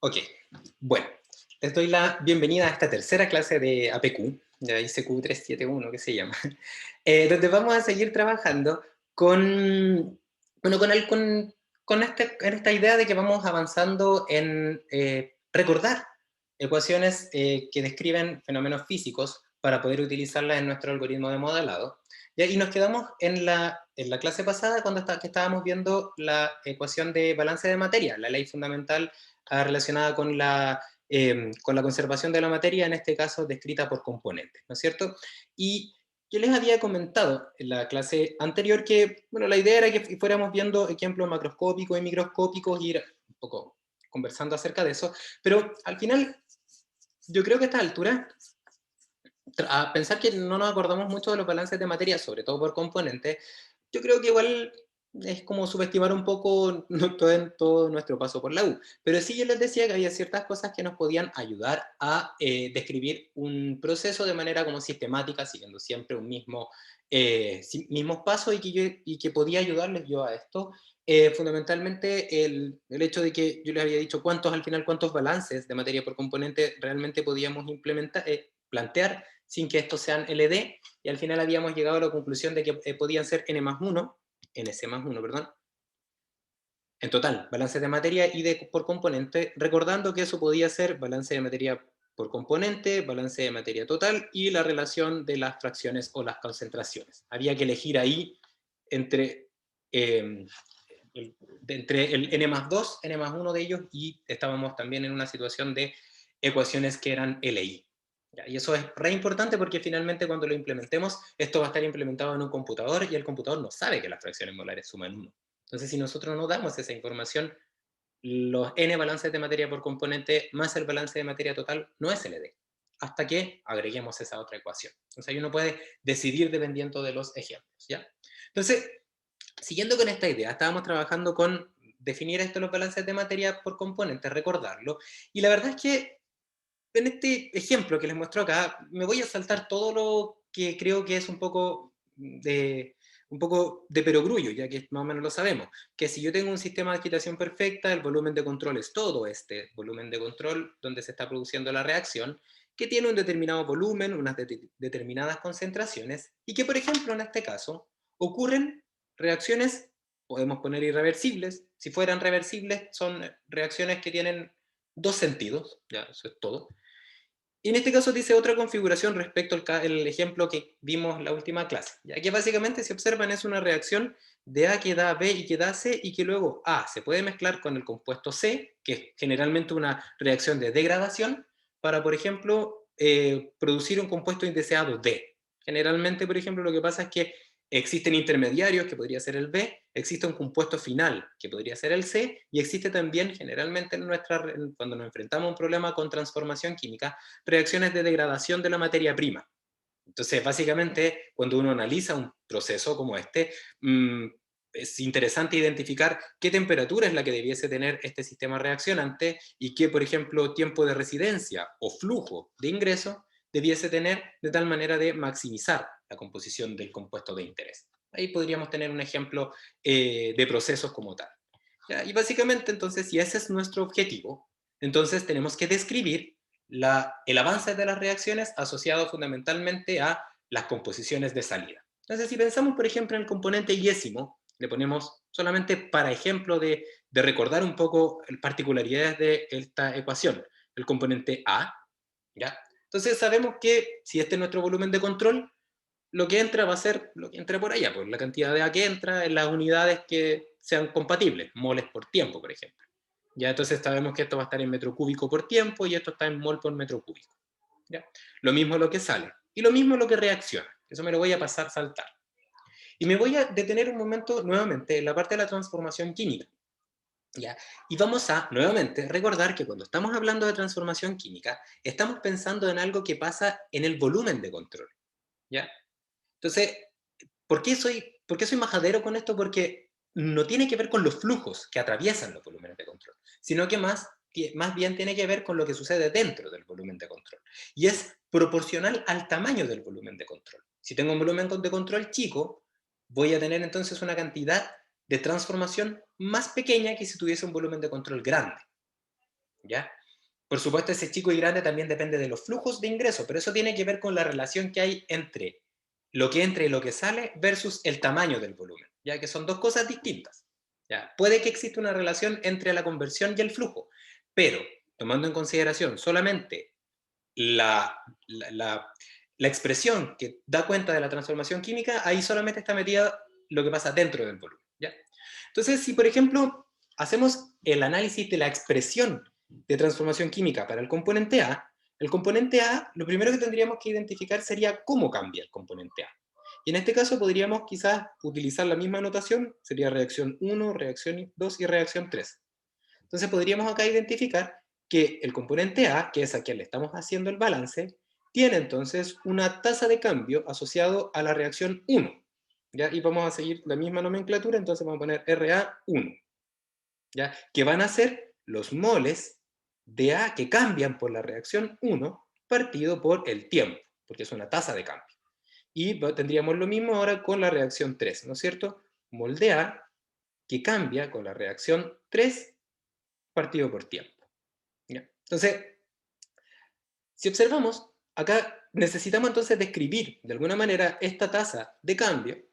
Ok, bueno, les doy la bienvenida a esta tercera clase de APQ, de ICQ 371 que se llama, donde vamos a seguir trabajando con, bueno, con esta idea de que vamos avanzando en recordar ecuaciones que describen fenómenos físicos para poder utilizarlas en nuestro algoritmo de modelado. ¿Ya? Y nos quedamos en la clase pasada cuando que estábamos viendo la ecuación de balance de materia, la ley fundamental relacionada con la conservación de la materia, en este caso descrita por componentes, ¿no es cierto? Y yo les había comentado en la clase anterior que, bueno, la idea era que fuéramos viendo ejemplos macroscópicos y microscópicos y ir un poco conversando acerca de eso, pero al final, yo creo que a esta altura, a pensar que no nos acordamos mucho de los balances de materia, sobre todo por componentes, yo creo que igual es como subestimar un poco todo nuestro paso por la U. Pero sí yo les decía que había ciertas cosas que nos podían ayudar a describir un proceso de manera como sistemática, siguiendo siempre un mismos pasos y que podía ayudarles yo a esto. Fundamentalmente el hecho de que yo les había dicho cuántos balances de materia por componente realmente podíamos plantear sin que estos sean LD, y al final habíamos llegado a la conclusión de que podían ser NC más uno, perdón, en total, balance de materia y por componente, recordando que eso podía ser balance de materia por componente, balance de materia total y la relación de las fracciones o las concentraciones. Había que elegir ahí entre, eh, entre el n más 2, n más 1 de ellos, y estábamos también en una situación de ecuaciones que eran LI. Y eso es re importante porque finalmente cuando lo implementemos, esto va a estar implementado en un computador y el computador no sabe que las fracciones molares suman 1. Entonces, si nosotros no damos esa información, los n balances de materia por componente más el balance de materia total no es LD, hasta que agreguemos esa otra ecuación. Entonces, ahí uno puede decidir dependiendo de los ejemplos, ¿ya? Entonces, siguiendo con esta idea, estábamos trabajando con definir esto, los balances de materia por componente, recordarlo, y la verdad es que en este ejemplo que les muestro acá, me voy a saltar todo lo que creo que es un poco de perogrullo, ya que más o menos lo sabemos, que si yo tengo un sistema de agitación perfecta, el volumen de control es todo este volumen de control donde se está produciendo la reacción, que tiene un determinado volumen, unas determinadas concentraciones, y que, por ejemplo, en este caso, ocurren reacciones, podemos poner irreversibles. Si fueran reversibles, son reacciones que tienen dos sentidos, ya, eso es todo. Y en este caso dice otra configuración respecto al ejemplo que vimos en la última clase. Ya que básicamente, si observan, es una reacción de A que da B y que da C, y que luego A se puede mezclar con el compuesto C, que es generalmente una reacción de degradación, para, por ejemplo, producir un compuesto indeseado D. Generalmente, por ejemplo, lo que pasa es que existen intermediarios, que podría ser el B, existe un compuesto final, que podría ser el C, y existe también, generalmente, cuando nos enfrentamos a un problema con transformación química, reacciones de degradación de la materia prima. Entonces, básicamente, cuando uno analiza un proceso como este, es interesante identificar qué temperatura es la que debiese tener este sistema reaccionante y qué, por ejemplo, tiempo de residencia o flujo de ingreso debiese tener, de tal manera de maximizar la composición del compuesto de interés. Ahí podríamos tener un ejemplo de procesos como tal. ¿Ya? Y básicamente, entonces, si ese es nuestro objetivo, entonces tenemos que describir el avance de las reacciones asociado fundamentalmente a las composiciones de salida. Entonces, si pensamos, por ejemplo, en el componente yésimo, le ponemos solamente para ejemplo de recordar un poco particularidades de esta ecuación, el componente A, ¿ya? Entonces sabemos que si este es nuestro volumen de control, lo que entra va a ser lo que entra por allá, pues la cantidad de A que entra en las unidades que sean compatibles, moles por tiempo, por ejemplo. Ya, entonces sabemos que esto va a estar en metro cúbico por tiempo y esto está en mol por metro cúbico. ¿Ya? Lo mismo lo que sale. Y lo mismo lo que reacciona. Eso me lo voy a pasar saltar. Y me voy a detener un momento nuevamente en la parte de la transformación química. ¿Ya? Y vamos a, nuevamente, recordar que cuando estamos hablando de transformación química, estamos pensando en algo que pasa en el volumen de control. ¿Ya? Entonces, por qué soy majadero con esto? Porque no tiene que ver con los flujos que atraviesan los volúmenes de control, sino que más bien tiene que ver con lo que sucede dentro del volumen de control. Y es proporcional al tamaño del volumen de control. Si tengo un volumen de control chico, voy a tener entonces una cantidad de transformación más pequeña que si tuviese un volumen de control grande. ¿ya? Por supuesto, ese chico y grande también depende de los flujos de ingreso, pero eso tiene que ver con la relación que hay entre lo que entra y lo que sale versus el tamaño del volumen, ya que son dos cosas distintas. ¿Ya? Puede que exista una relación entre la conversión y el flujo, pero tomando en consideración solamente la, la, la, la expresión que da cuenta de la transformación química, ahí solamente está metida lo que pasa dentro del volumen. ¿Ya? Entonces, si por ejemplo hacemos el análisis de la expresión de transformación química para el componente A, lo primero que tendríamos que identificar sería cómo cambia el componente A. Y en este caso podríamos quizás utilizar la misma notación, sería reacción 1, reacción 2 y reacción 3. Entonces podríamos acá identificar que el componente A, que es a quien le estamos haciendo el balance, tiene entonces una tasa de cambio asociado a la reacción 1. ¿Ya? Y vamos a seguir la misma nomenclatura, entonces vamos a poner Ra1, ¿ya? Que van a ser los moles de A que cambian por la reacción 1 partido por el tiempo, porque es una tasa de cambio. Y tendríamos lo mismo ahora con la reacción 3, ¿no es cierto? Mol de A que cambia con la reacción 3 partido por tiempo. ¿Ya? Entonces, si observamos, acá necesitamos entonces describir de alguna manera esta tasa de cambio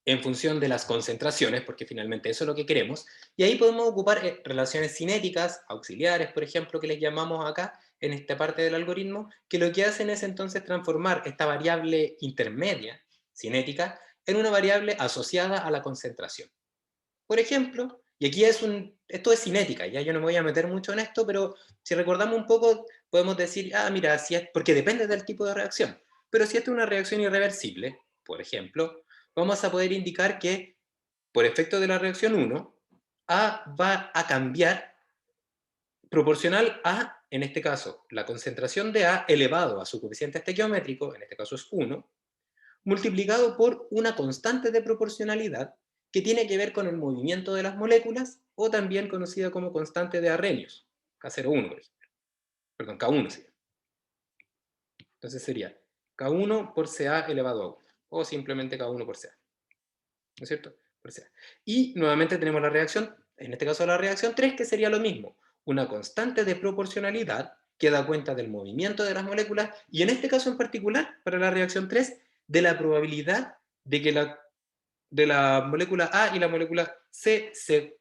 en función de las concentraciones, porque finalmente eso es lo que queremos, y ahí podemos ocupar relaciones cinéticas, auxiliares, por ejemplo, que les llamamos acá en esta parte del algoritmo, que lo que hacen es entonces transformar esta variable intermedia cinética en una variable asociada a la concentración. Por ejemplo, y aquí esto es cinética, ya yo no me voy a meter mucho en esto, pero si recordamos un poco, podemos decir, mira, si es, porque depende del tipo de reacción, pero si esta es una reacción irreversible, por ejemplo, vamos a poder indicar que, por efecto de la reacción 1, A va a cambiar proporcional a, en este caso, la concentración de A elevado a su coeficiente estequiométrico, en este caso es 1, multiplicado por una constante de proporcionalidad que tiene que ver con el movimiento de las moléculas, o también conocida como constante de Arrhenius, K01, por ejemplo. Perdón, K1 sería. Entonces sería K1 por CA elevado a 1, o simplemente K1 por CA. ¿No es cierto? Por CA. Y nuevamente tenemos la reacción, en este caso la reacción 3, que sería lo mismo, una constante de proporcionalidad que da cuenta del movimiento de las moléculas, y en este caso en particular, para la reacción 3, de la probabilidad de que de la molécula A y la molécula C se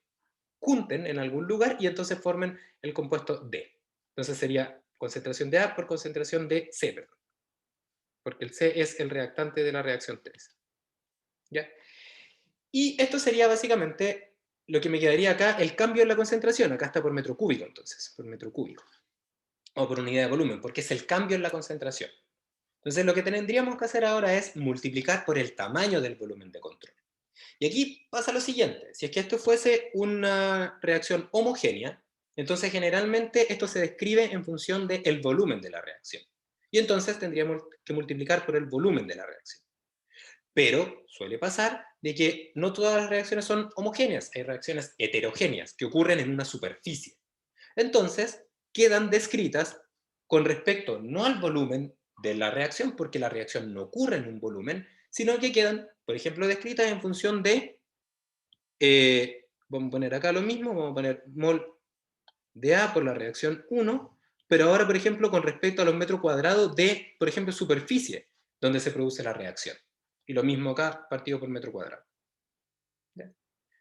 junten en algún lugar y entonces formen el compuesto D. Entonces sería concentración de A por concentración de C, perdón, porque el C es el reactante de la reacción 3. ¿Ya? Y esto sería básicamente lo que me quedaría acá, el cambio en la concentración. Acá está por metro cúbico, entonces, por metro cúbico. O por unidad de volumen, porque es el cambio en la concentración. Entonces lo que tendríamos que hacer ahora es multiplicar por el tamaño del volumen de control. Y aquí pasa lo siguiente, si es que esto fuese una reacción homogénea, entonces generalmente esto se describe en función del volumen de la reacción. Y entonces tendríamos que multiplicar por el volumen de la reacción. Pero suele pasar de que no todas las reacciones son homogéneas, hay reacciones heterogéneas que ocurren en una superficie. Entonces quedan descritas con respecto no al volumen de la reacción, porque la reacción no ocurre en un volumen, sino que quedan, por ejemplo, descritas en función de vamos a poner acá lo mismo, vamos a poner mol de A por la reacción 1, pero ahora, por ejemplo, con respecto a los metros cuadrados de, por ejemplo, superficie donde se produce la reacción. Y lo mismo acá, partido por metro cuadrado. ¿Ya?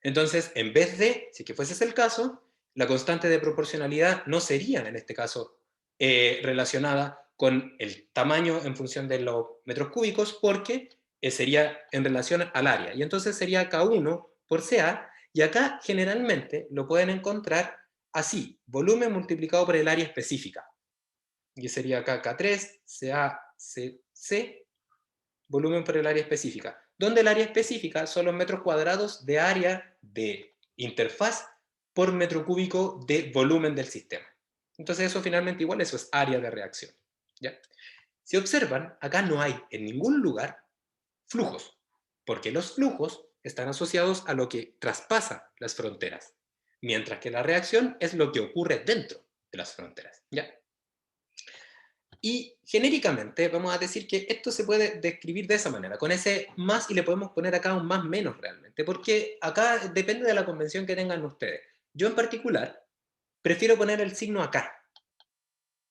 Entonces, en vez de, si que fuese ese el caso, la constante de proporcionalidad no sería, en este caso, relacionada con el tamaño en función de los metros cúbicos, porque sería en relación al área. Y entonces sería K1 por CA, y acá generalmente lo pueden encontrar así, volumen multiplicado por el área específica. Y sería acá K3, CA, CC, volumen por el área específica, donde el área específica son los metros cuadrados de área de interfaz por metro cúbico de volumen del sistema. Entonces eso finalmente igual, eso es área de reacción. ¿Ya? Si observan, acá no hay en ningún lugar flujos, porque los flujos están asociados a lo que traspasa las fronteras, mientras que la reacción es lo que ocurre dentro de las fronteras. ¿Ya? Y genéricamente vamos a decir que esto se puede describir de esa manera, con ese más, y le podemos poner acá un más menos realmente, porque acá depende de la convención que tengan ustedes. Yo en particular prefiero poner el signo acá,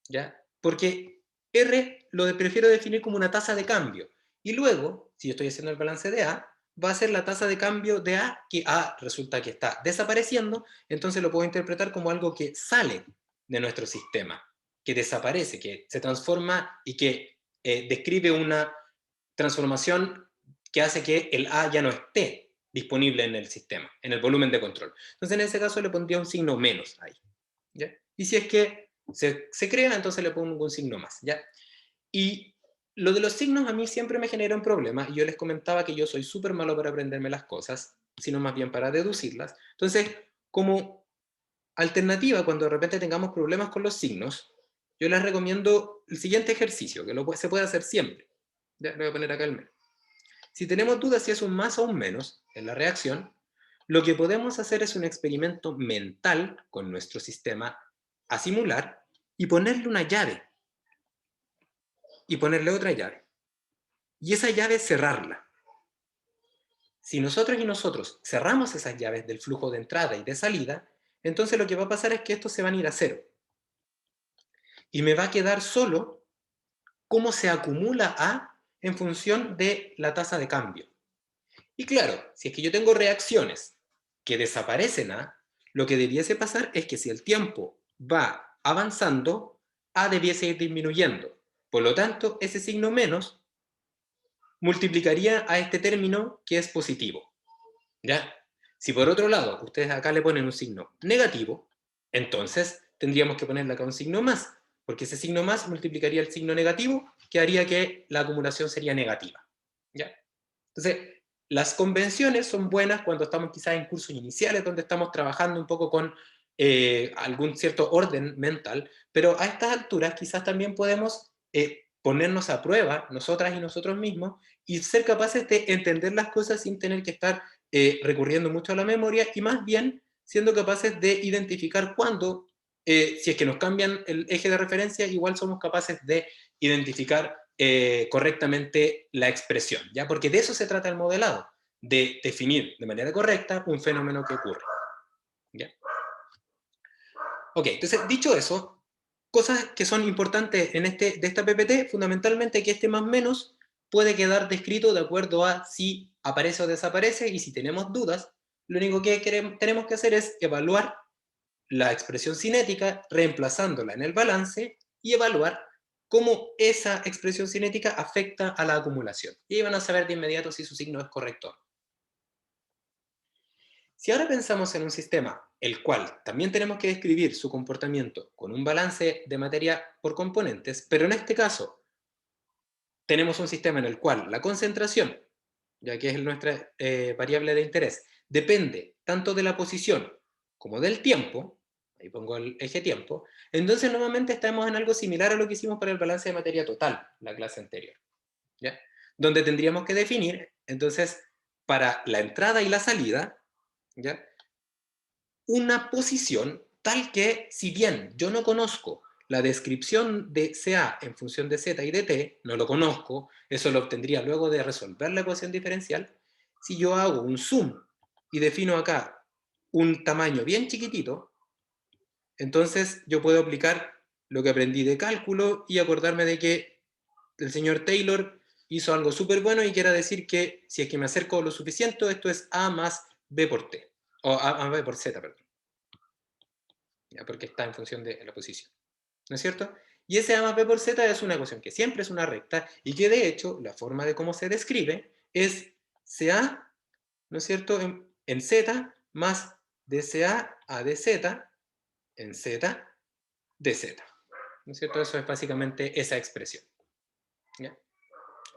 ¿ya? Porque R prefiero definir como una tasa de cambio. Y luego, si yo estoy haciendo el balance de A, va a ser la tasa de cambio de A, que A resulta que está desapareciendo, entonces lo puedo interpretar como algo que sale de nuestro sistema, que desaparece, que se transforma y que describe una transformación que hace que el A ya no esté disponible en el sistema, en el volumen de control. Entonces en ese caso le pondría un signo menos ahí. ¿Ya? Y si es que se crea, entonces le pongo un signo más. ¿Ya? Y lo de los signos a mí siempre me genera un problema, y yo les comentaba que yo soy súper malo para aprenderme las cosas, sino más bien para deducirlas. Entonces, como alternativa, cuando de repente tengamos problemas con los signos, yo les recomiendo el siguiente ejercicio, que se puede hacer siempre. Ya, le voy a poner acá el menos. Si tenemos dudas si es un más o un menos en la reacción, lo que podemos hacer es un experimento mental con nuestro sistema a simular y ponerle una llave y ponerle otra llave. Y esa llave cerrarla. Si nosotros y nosotros cerramos esas llaves del flujo de entrada y de salida, entonces lo que va a pasar es que estos se van a ir a cero. Y me va a quedar solo cómo se acumula A en función de la tasa de cambio. Y claro, si es que yo tengo reacciones que desaparecen A, lo que debiese pasar es que si el tiempo va avanzando, A debiese ir disminuyendo. Por lo tanto, ese signo menos multiplicaría a este término que es positivo. ¿Ya? Si por otro lado ustedes acá le ponen un signo negativo, entonces tendríamos que ponerle acá un signo más, porque ese signo más multiplicaría el signo negativo, que haría que la acumulación sería negativa. ¿Ya? Entonces, las convenciones son buenas cuando estamos quizás en cursos iniciales, donde estamos trabajando un poco con algún cierto orden mental, pero a estas alturas quizás también podemos ponernos a prueba, nosotras y nosotros mismos, y ser capaces de entender las cosas sin tener que estar recurriendo mucho a la memoria, y más bien siendo capaces de identificar cuándo, si es que nos cambian el eje de referencia, igual somos capaces de identificar correctamente la expresión, ¿ya? Porque de eso se trata el modelado, de definir de manera correcta un fenómeno que ocurre, ¿ya? Ok, entonces, dicho eso, cosas que son importantes de esta PPT, fundamentalmente que este más menos puede quedar descrito de acuerdo a si aparece o desaparece, y si tenemos dudas, lo único que tenemos que hacer es evaluar la expresión cinética, reemplazándola en el balance, y evaluar cómo esa expresión cinética afecta a la acumulación. Y ahí van a saber de inmediato si su signo es correcto o no. Si ahora pensamos en un sistema el cual también tenemos que describir su comportamiento con un balance de materia por componentes, pero en este caso tenemos un sistema en el cual la concentración, ya que es nuestra variable de interés, depende tanto de la posición como del tiempo, ahí pongo el eje tiempo, entonces normalmente estamos en algo similar a lo que hicimos para el balance de materia total, la clase anterior, ¿ya? Donde tendríamos que definir, entonces, para la entrada y la salida, ¿ya? Una posición tal que, si bien yo no conozco la descripción de CA en función de Z y de T, no lo conozco, eso lo obtendría luego de resolver la ecuación diferencial. Si yo hago un zoom y defino acá un tamaño bien chiquitito, entonces yo puedo aplicar lo que aprendí de cálculo y acordarme de que el señor Taylor hizo algo súper bueno, y quiere decir que si es que me acerco lo suficiente, esto es A más B por T, o A B por Z, perdón, ¿ya? Porque está en función de la posición, ¿no es cierto? Y ese A más B por Z es una ecuación que siempre es una recta, y que de hecho la forma de cómo se describe es CA, ¿no es cierto?, en Z más DCA a DZ en Z dz, ¿no es cierto? Eso es básicamente esa expresión, ¿ya?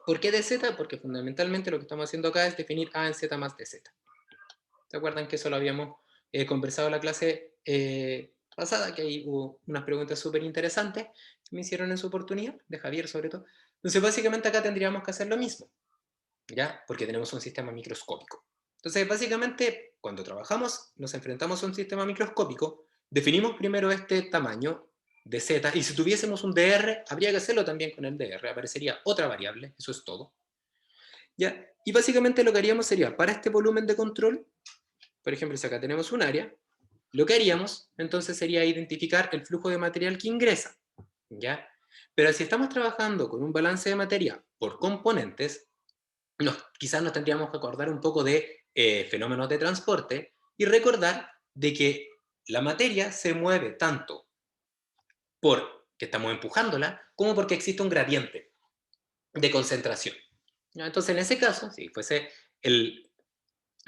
¿Por qué dz? Porque fundamentalmente lo que estamos haciendo acá es definir A en Z más dz. ¿Se acuerdan que eso lo habíamos conversado en la clase pasada? Que ahí hubo unas preguntas súper interesantes que me hicieron en su oportunidad, de Javier sobre todo. Entonces básicamente acá tendríamos que hacer lo mismo, ¿ya? Porque tenemos un sistema microscópico. Entonces básicamente cuando trabajamos, nos enfrentamos a un sistema microscópico, definimos primero este tamaño de z, y si tuviésemos un dr, habría que hacerlo también con el dr, aparecería otra variable, eso es todo, ¿ya? Y básicamente lo que haríamos sería, para este volumen de control, por ejemplo, si acá tenemos un área, lo que haríamos entonces sería identificar el flujo de material que ingresa. ¿ya? Pero si estamos trabajando con un balance de materia por componentes, quizás nos tendríamos que acordar un poco de fenómenos de transporte y recordar de que la materia se mueve tanto porque estamos empujándola como porque existe un gradiente de concentración. ¿Ya? Entonces, en ese caso, si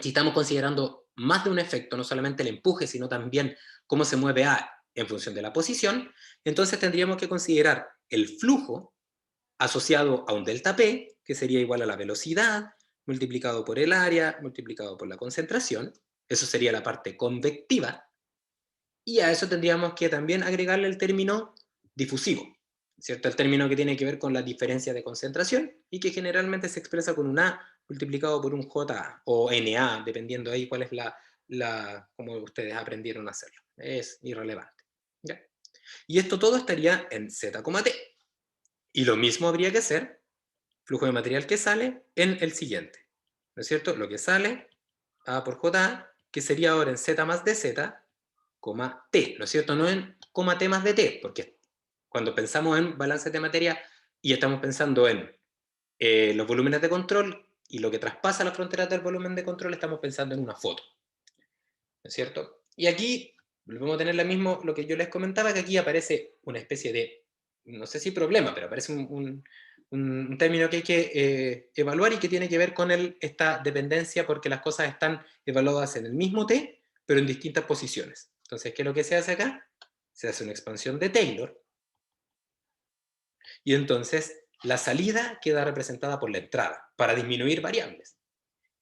estamos considerando más de un efecto, no solamente el empuje, sino también cómo se mueve A en función de la posición, entonces tendríamos que considerar el flujo asociado a un delta P, que sería igual a la velocidad, multiplicado por el área, multiplicado por la concentración. Eso sería la parte convectiva. Y a eso tendríamos que también agregarle el término difusivo, ¿cierto? El término que tiene que ver con la diferencia de concentración y que generalmente se expresa con un A multiplicado por un J o NA, dependiendo ahí cuál es como ustedes aprendieron a hacerlo. Es irrelevante. ¿Ya? Y esto todo estaría en Z, T. Y lo mismo habría que ser flujo de material que sale en el siguiente. ¿No es cierto? Lo que sale, A por JA, que sería ahora en Z más dz, coma T, ¿no es cierto? No en coma T más dt, porque cuando pensamos en balance de materia y estamos pensando en los volúmenes de control y lo que traspasa las fronteras del volumen de control, estamos pensando en una foto, ¿no es cierto? Y aquí volvemos a tener lo que yo les comentaba, que aquí aparece una especie de, no sé si problema, pero aparece un término que hay que evaluar y que tiene que ver con esta dependencia porque las cosas están evaluadas en el mismo T, pero en distintas posiciones. Entonces, ¿qué es lo que se hace acá? Se hace una expansión de Taylor y entonces la salida queda representada por la entrada para disminuir variables.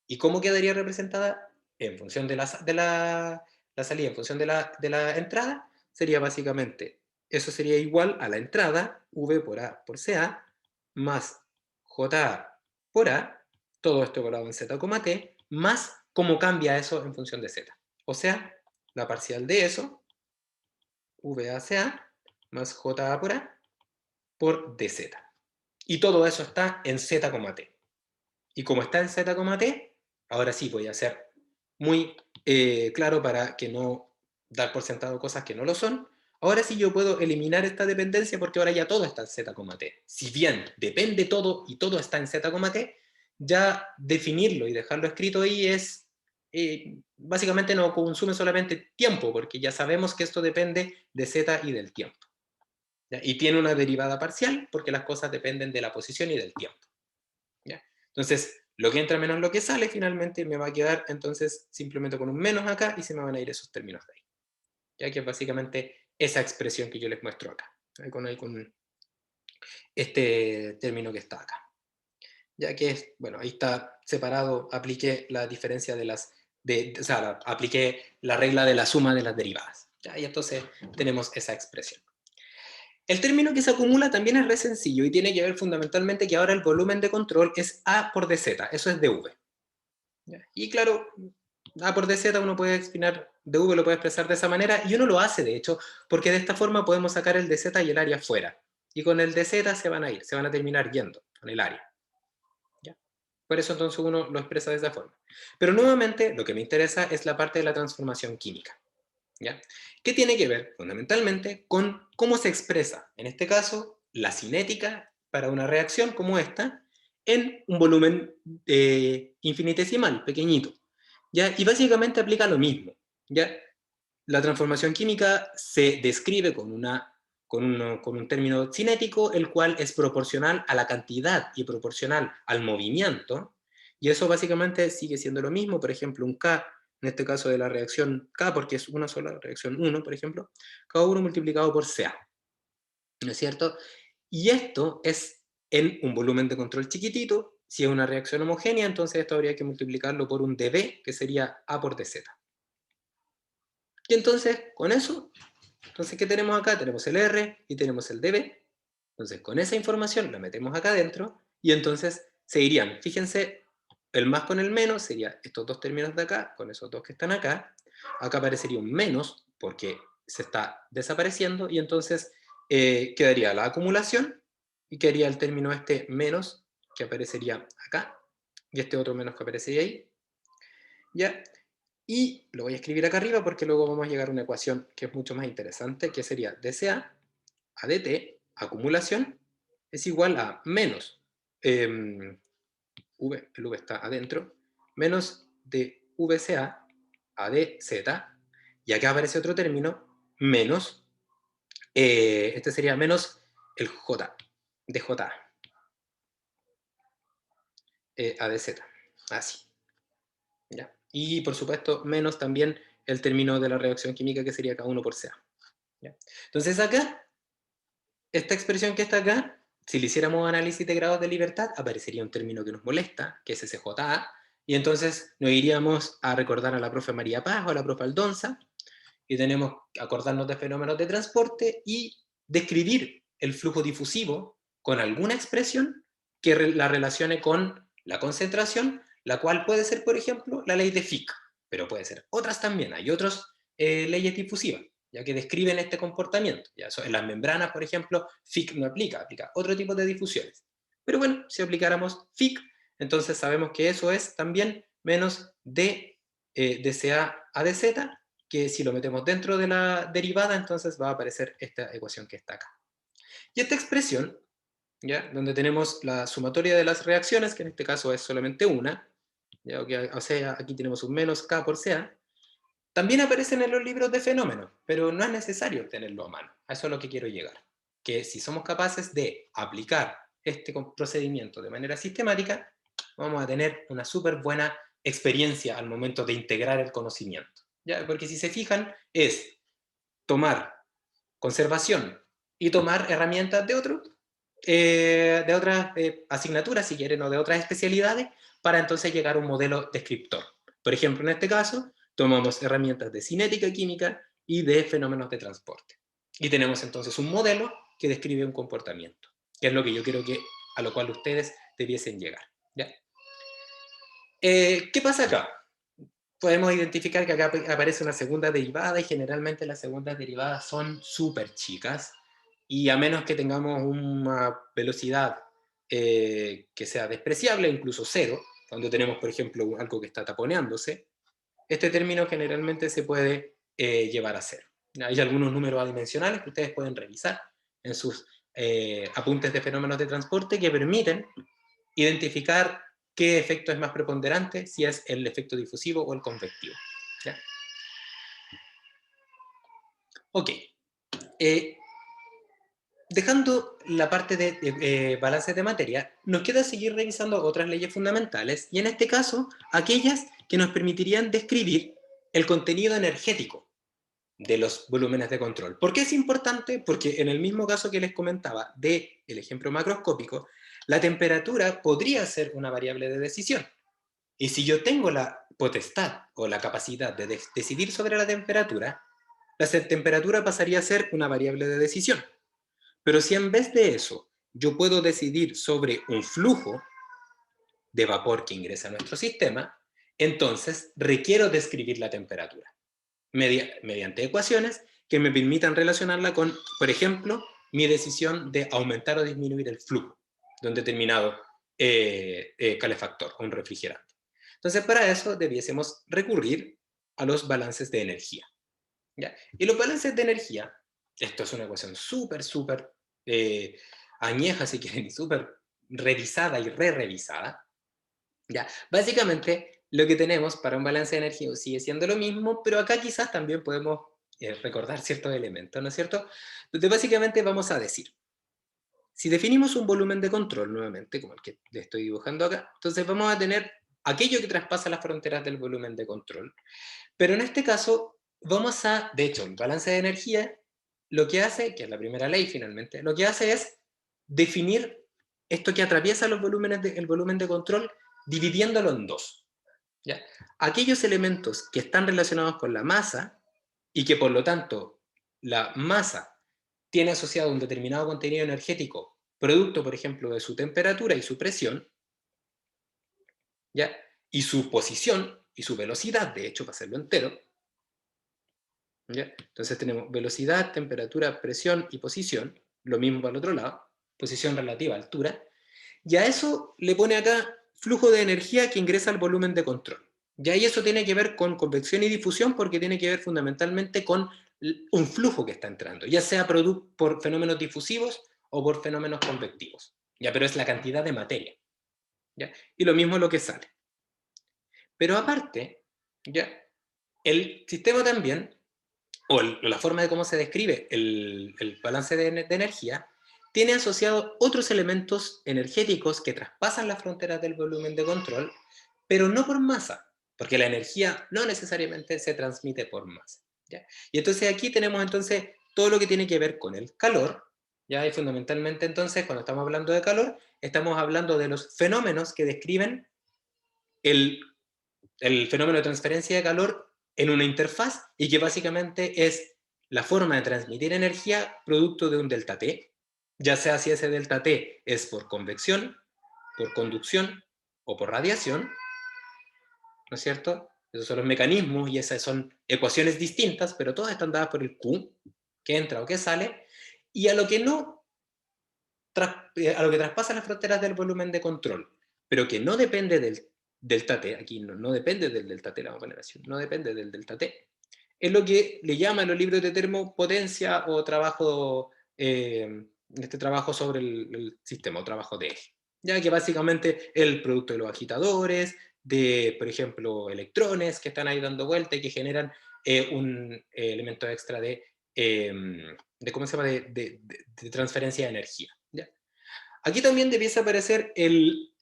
¿Y cómo quedaría representada? En función de la salida, en función de la entrada, sería básicamente, eso sería igual a la entrada, V por A por CA, más JA por A, todo esto evaluado en Z, T, más cómo cambia eso en función de Z. O sea, la parcial de eso, VACA, más JA por DZ. Y todo eso está en Z, T. Y como está en Z, T, ahora sí voy a ser muy claro para que no dar por sentado cosas que no lo son. Ahora sí yo puedo eliminar esta dependencia porque ahora ya todo está en Z, T. Si bien depende todo y todo está en Z, T, ya definirlo y dejarlo escrito ahí es básicamente no consume solamente tiempo porque ya sabemos que esto depende de Z y del tiempo. ¿Ya? Y tiene una derivada parcial porque las cosas dependen de la posición y del tiempo. ¿Ya? Entonces, lo que entra menos lo que sale, finalmente me va a quedar entonces simplemente con un menos acá y se me van a ir esos términos de ahí. Ya que es básicamente esa expresión que yo les muestro acá, con este término que está acá. Ya que es, bueno, ahí está separado, apliqué la diferencia o sea, apliqué la regla de la suma de las derivadas. ¿Ya? Y entonces tenemos esa expresión. El término que se acumula también es re sencillo y tiene que ver fundamentalmente que ahora el volumen de control es A por dz, eso es dv. ¿Ya? Y claro, A por dz uno puede explicar, dv lo puede expresar de esa manera y uno lo hace de hecho, porque de esta forma podemos sacar el dz y el área fuera. Y con el dz se van a ir, se van a terminar yendo con el área. ¿Ya? Por eso entonces uno lo expresa de esa forma. Pero nuevamente lo que me interesa es la parte de la transformación química. ¿Ya? ¿Qué tiene que ver fundamentalmente con cómo se expresa, en este caso, la cinética para una reacción como esta en un volumen infinitesimal, pequeñito? ¿Ya? Y básicamente aplica lo mismo. ¿Ya? La transformación química se describe con un término cinético, el cual es proporcional a la cantidad y proporcional al movimiento, y eso básicamente sigue siendo lo mismo. Por ejemplo, un K, en este caso de la reacción K, porque es una sola reacción 1, por ejemplo, K1 multiplicado por CA, ¿no es cierto? Y esto es en un volumen de control chiquitito. Si es una reacción homogénea, entonces esto habría que multiplicarlo por un dB, que sería A por dz. Y entonces, con eso, entonces, ¿qué tenemos acá? Tenemos el R y tenemos el dB. Entonces, con esa información la metemos acá adentro y entonces se irían. Fíjense, el más con el menos sería estos dos términos de acá, con esos dos que están acá. Acá aparecería un menos porque se está desapareciendo y entonces quedaría la acumulación y quedaría el término este menos que aparecería acá y este otro menos que aparecería ahí. ¿Ya? Y lo voy a escribir acá arriba porque luego vamos a llegar a una ecuación que es mucho más interesante, que sería dCA a dt acumulación es igual a menos, V, el V está adentro, menos de VCA a dz, y acá aparece otro término, menos, este sería menos el J, dJ, a dz, así, ¿ya? Y por supuesto, menos también el término de la reacción química que sería K1 por CA. ¿Ya? Entonces acá, esta expresión que está acá, si le hiciéramos análisis de grados de libertad, aparecería un término que nos molesta, que es SJA, y entonces nos iríamos a recordar a la profe María Paz o a la profe Aldonza, y tenemos que acordarnos de fenómenos de transporte y describir el flujo difusivo con alguna expresión que la relacione con la concentración, la cual puede ser, por ejemplo, la ley de Fick, pero puede ser otras también. Hay otras leyes difusivas, ya que describen este comportamiento. Ya eso, en las membranas, por ejemplo, Fick no aplica, aplica otro tipo de difusiones. Pero bueno, si aplicáramos Fick, entonces sabemos que eso es también menos de CA a dz, que si lo metemos dentro de la derivada, entonces va a aparecer esta ecuación que está acá. Y esta expresión, ¿ya? Donde tenemos la sumatoria de las reacciones, que en este caso es solamente una, ¿ya? O sea, aquí tenemos un menos K por CA, también aparecen en los libros de fenómenos, pero no es necesario tenerlo a mano. A eso es lo que quiero llegar. Que si somos capaces de aplicar este procedimiento de manera sistemática, vamos a tener una súper buena experiencia al momento de integrar el conocimiento. ¿Ya? Porque si se fijan, es tomar conservación y tomar herramientas de otras asignaturas, si quieren, o de otras especialidades, para entonces llegar a un modelo descriptor. Por ejemplo, en este caso, tomamos herramientas de cinética química y de fenómenos de transporte. Y tenemos entonces un modelo que describe un comportamiento, que es lo que yo creo que a lo cual ustedes debiesen llegar. ¿Ya? ¿Qué pasa acá? Podemos identificar que acá aparece una segunda derivada y generalmente las segundas derivadas son súper chicas y a menos que tengamos una velocidad que sea despreciable, incluso cero, cuando tenemos, por ejemplo, algo que está taponeándose, este término generalmente se puede llevar a cero. Hay algunos números adimensionales que ustedes pueden revisar en sus apuntes de fenómenos de transporte que permiten identificar qué efecto es más preponderante, si es el efecto difusivo o el convectivo. ¿Ya? Ok. Dejando la parte de balances de materia, nos queda seguir revisando otras leyes fundamentales, y en este caso, aquellas que nos permitirían describir el contenido energético de los volúmenes de control. ¿Por qué es importante? Porque en el mismo caso que les comentaba del ejemplo macroscópico, la temperatura podría ser una variable de decisión. Y si yo tengo la potestad o la capacidad de decidir sobre la temperatura pasaría a ser una variable de decisión. Pero si en vez de eso yo puedo decidir sobre un flujo de vapor que ingresa a nuestro sistema, entonces requiero describir la temperatura mediante ecuaciones que me permitan relacionarla con, por ejemplo, mi decisión de aumentar o disminuir el flujo de un determinado calefactor o un refrigerante. Entonces, para eso debiésemos recurrir a los balances de energía. ¿Ya? Y los balances de energía, esto es una ecuación súper añeja, si quieren, y súper revisada y re-revisada. ¿Ya? Básicamente, lo que tenemos para un balance de energía sigue siendo lo mismo, pero acá quizás también podemos recordar ciertos elementos, ¿no es cierto? Entonces, básicamente vamos a decir, si definimos un volumen de control nuevamente, como el que le estoy dibujando acá, entonces vamos a tener aquello que traspasa las fronteras del volumen de control. Pero en este caso, vamos a, de hecho, el balance de energía, lo que hace, que es la primera ley finalmente, lo que hace es definir esto que atraviesa los volúmenes el volumen de control, dividiéndolo en dos. ¿Ya? Aquellos elementos que están relacionados con la masa y que por lo tanto la masa tiene asociado un determinado contenido energético, producto, por ejemplo, de su temperatura y su presión, ¿ya? Y su posición y su velocidad, de hecho, para hacerlo entero, ¿ya? Entonces tenemos velocidad, temperatura, presión y posición, lo mismo para el otro lado, posición relativa a altura, y a eso le pone acá flujo de energía que ingresa al volumen de control. Ya y eso tiene que ver con convección y difusión porque tiene que ver fundamentalmente con un flujo que está entrando, ya sea por fenómenos difusivos o por fenómenos convectivos. ¿Ya? Pero es la cantidad de materia. ¿Ya? Y lo mismo lo que sale. Pero aparte, ¿ya? El sistema también, o la forma de cómo se describe el balance de energía, tiene asociado otros elementos energéticos que traspasan las fronteras del volumen de control, pero no por masa, porque la energía no necesariamente se transmite por masa. ¿Ya? Y entonces aquí tenemos entonces todo lo que tiene que ver con el calor, ¿ya? Y fundamentalmente entonces cuando estamos hablando de calor, estamos hablando de los fenómenos que describen el, el fenómeno de transferencia de calor en una interfaz y que básicamente es la forma de transmitir energía producto de un delta T, ya sea si ese delta T es por convección, por conducción o por radiación, ¿no es cierto? Esos son los mecanismos y esas son ecuaciones distintas, pero todas están dadas por el Q, que entra o que sale, y a lo que no, a lo que traspasa las fronteras del volumen de control, pero que no depende del delta T, aquí no depende del delta T, la vamos a poner así, no depende del delta T, es lo que le llaman los libros de termopotencia o trabajo, este trabajo sobre el sistema o trabajo de eje. Ya que básicamente el producto de los agitadores, de, por ejemplo, electrones que están ahí dando vuelta y que generan un elemento extra ¿cómo se llama? De transferencia de energía. ¿Ya? Aquí también debiese aparecer el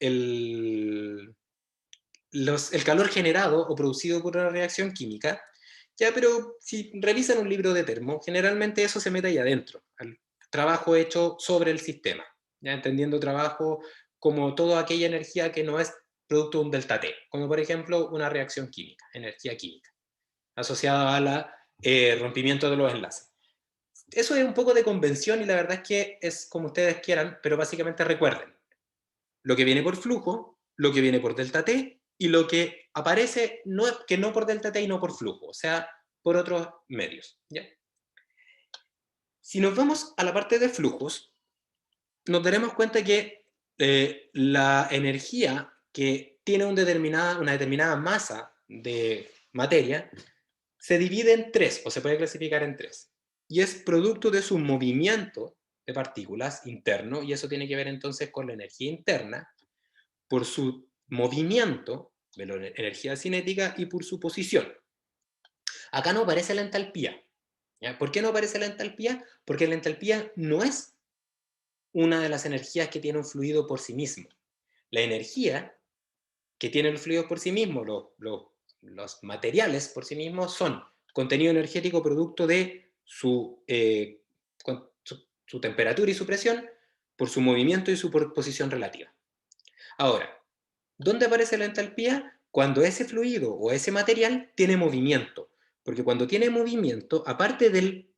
calor generado o producido por una reacción química, ya, pero si revisan un libro de termo, generalmente eso se mete ahí adentro, al trabajo hecho sobre el sistema, ya entendiendo trabajo como toda aquella energía que no es producto de un delta T, como por ejemplo una reacción química, energía química, asociada al rompimiento de los enlaces. Eso es un poco de convención y la verdad es que es como ustedes quieran, pero básicamente recuerden, lo que viene por flujo, lo que viene por delta T y lo que aparece que no por delta T y no por flujo, o sea, por otros medios. ¿Ya? Si nos vamos a la parte de flujos, nos daremos cuenta que la energía que tiene una determinada masa de materia se divide en tres, o se puede clasificar en tres, y es producto de su movimiento de partículas interno, y eso tiene que ver entonces con la energía interna, por su movimiento, de la energía cinética, y por su posición. Acá no aparece la entalpía. ¿Ya? ¿Por qué no aparece la entalpía? Porque la entalpía no es una de las energías que tiene un fluido por sí mismo. La energía que tiene el fluido por sí mismo, los materiales por sí mismos, son contenido energético producto de su temperatura y su presión, por su movimiento y su posición relativa. Ahora, ¿dónde aparece la entalpía? Cuando ese fluido o ese material tiene movimiento. Porque cuando tiene movimiento, aparte de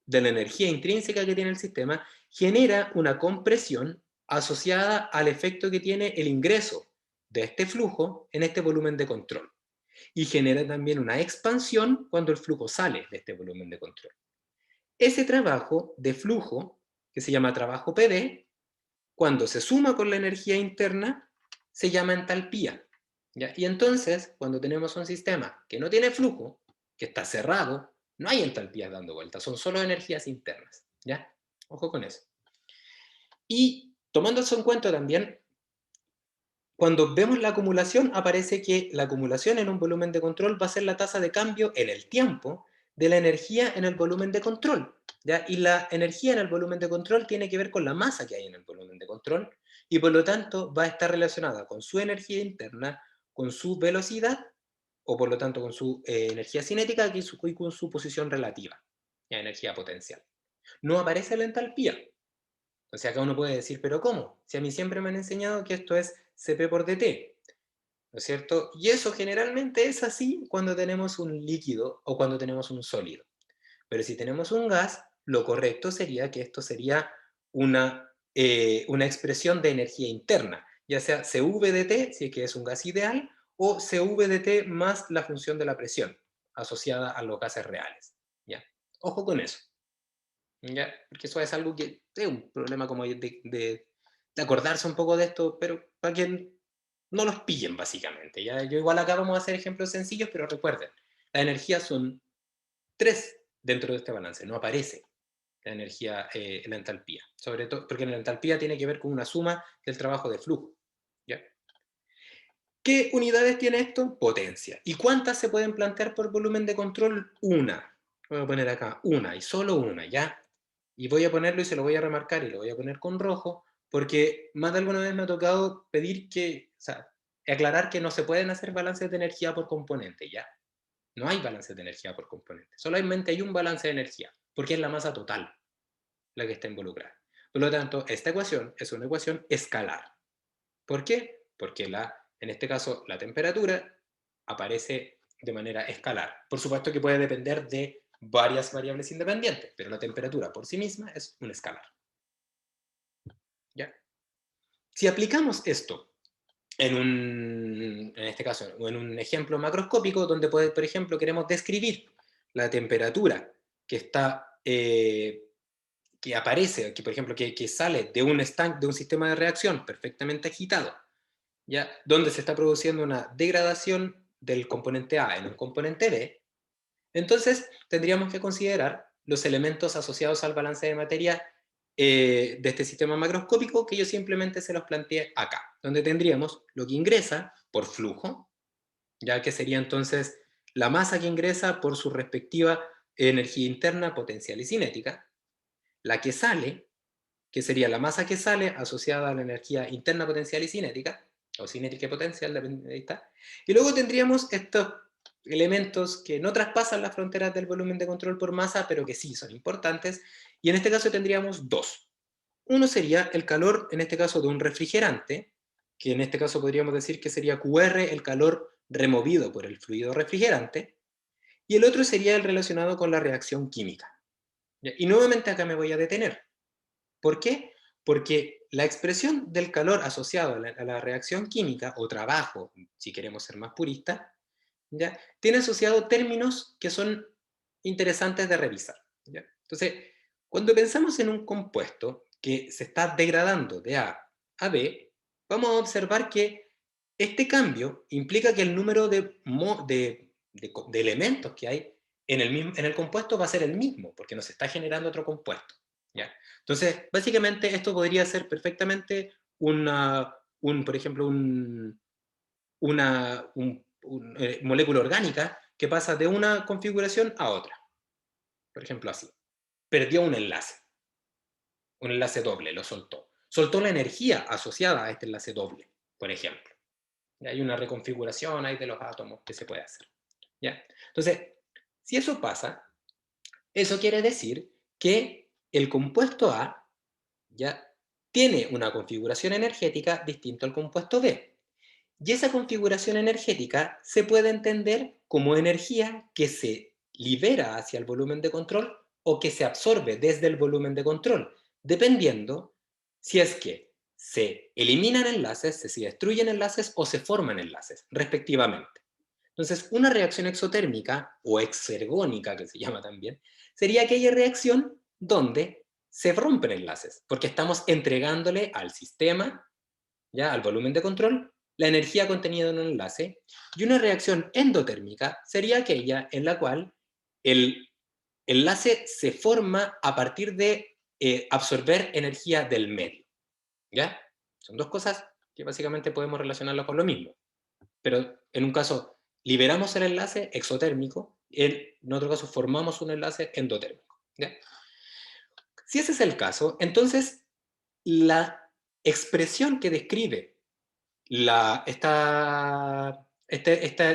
la energía intrínseca que tiene el sistema, genera una compresión asociada al efecto que tiene el ingreso de este flujo en este volumen de control. Y genera también una expansión cuando el flujo sale de este volumen de control. Ese trabajo de flujo, que se llama trabajo PD, cuando se suma con la energía interna, se llama entalpía. ¿Ya? Y entonces, cuando tenemos un sistema que no tiene flujo, que está cerrado, no hay entalpías dando vueltas, son solo energías internas. ¿Ya? Ojo con eso. Y tomando eso en cuenta también, cuando vemos la acumulación, aparece que la acumulación en un volumen de control va a ser la tasa de cambio en el tiempo de la energía en el volumen de control. ¿Ya? Y la energía en el volumen de control tiene que ver con la masa que hay en el volumen de control y por lo tanto va a estar relacionada con su energía interna, con su velocidad o por lo tanto con su energía cinética y con su posición relativa, ¿ya? Energía potencial. No aparece la entalpía. O sea, acá uno puede decir, ¿pero cómo? Si a mí siempre me han enseñado que esto es Cp por dT, ¿no es cierto? Y eso generalmente es así cuando tenemos un líquido o cuando tenemos un sólido. Pero si tenemos un gas, lo correcto sería que esto sería una expresión de energía interna, ya sea CV si es que es un gas ideal, o CV más la función de la presión asociada a los gases reales. ¿Ya? Ojo con eso. ¿Ya? Porque eso es algo que es un problema como de acordarse un poco de esto, pero para que no los pillen básicamente. ¿Ya? Yo igual acá vamos a hacer ejemplos sencillos, pero recuerden, las energías son tres dentro de este balance, no aparece. la energía, la entalpía. Sobre todo, porque la entalpía tiene que ver con una suma del trabajo de flujo. ¿Ya? ¿Qué unidades tiene esto? Potencia. ¿Y cuántas se pueden plantear por volumen de control? Una. Voy a poner acá una, y solo una, ¿ya? Y voy a ponerlo y se lo voy a remarcar y lo voy a poner con rojo, porque más de alguna vez me ha tocado pedir que, o sea, aclarar que no se pueden hacer balances de energía por componente, ¿ya? No hay balances de energía por componente. Solamente hay un balance de energía, porque es la masa total la que está involucrada. Por lo tanto, esta ecuación es una ecuación escalar. ¿Por qué? Porque en este caso la temperatura aparece de manera escalar. Por supuesto que puede depender de varias variables independientes, pero la temperatura por sí misma es un escalar. ¿Ya? Si aplicamos esto en este caso, en un ejemplo macroscópico, donde, por ejemplo, queremos describir la temperatura que está, que aparece, que por ejemplo, que sale de de un sistema de reacción perfectamente agitado, ¿ya? Donde se está produciendo una degradación del componente A en un componente B, entonces tendríamos que considerar los elementos asociados al balance de materia de este sistema macroscópico, que yo simplemente se los planteé acá, donde tendríamos lo que ingresa por flujo, ya que sería entonces la masa que ingresa por su respectiva energía interna, potencial y cinética, la que sale, que sería la masa que sale asociada a la energía interna, potencial y cinética, o cinética y potencial, depende de ahí está. Y luego tendríamos estos elementos que no traspasan las fronteras del volumen de control por masa, pero que sí son importantes, y en este caso tendríamos dos. Uno sería el calor, en este caso, de un refrigerante, que en este caso podríamos decir que sería QR, el calor removido por el fluido refrigerante, y el otro sería el relacionado con la reacción química. Y nuevamente acá me voy a detener. ¿Por qué? Porque la expresión del calor asociado a la reacción química, o trabajo, si queremos ser más puristas, ¿ya? Tiene asociado términos que son interesantes de revisar. ¿Ya? Entonces, cuando pensamos en un compuesto que se está degradando de A a B, vamos a observar que este cambio implica que el número de elementos que hay en el compuesto va a ser el mismo, porque nos está generando otro compuesto. ¿Ya? Entonces, básicamente esto podría ser perfectamente por ejemplo, una molécula orgánica que pasa de una configuración a otra. Por ejemplo, así. Perdió un enlace doble, lo soltó. Soltó la energía asociada a este enlace doble, por ejemplo. Y hay una reconfiguración ahí de los átomos que se puede hacer. ¿Ya? Entonces, si eso pasa, eso quiere decir que el compuesto A ya tiene una configuración energética distinta al compuesto B. Y esa configuración energética se puede entender como energía que se libera hacia el volumen de control o que se absorbe desde el volumen de control, dependiendo si es que se eliminan enlaces, se destruyen enlaces o se forman enlaces, respectivamente. Entonces, una reacción exotérmica o exergónica, que se llama también, sería aquella reacción donde se rompen enlaces, porque estamos entregándole al sistema, ya al volumen de control, la energía contenida en un enlace, y una reacción endotérmica sería aquella en la cual el enlace se forma a partir de absorber energía del medio. ¿Ya? Son dos cosas que básicamente podemos relacionarlo con lo mismo. Pero en un caso liberamos el enlace exotérmico, en otro caso formamos un enlace endotérmico. ¿Ya? Si ese es el caso, entonces la expresión que describe esta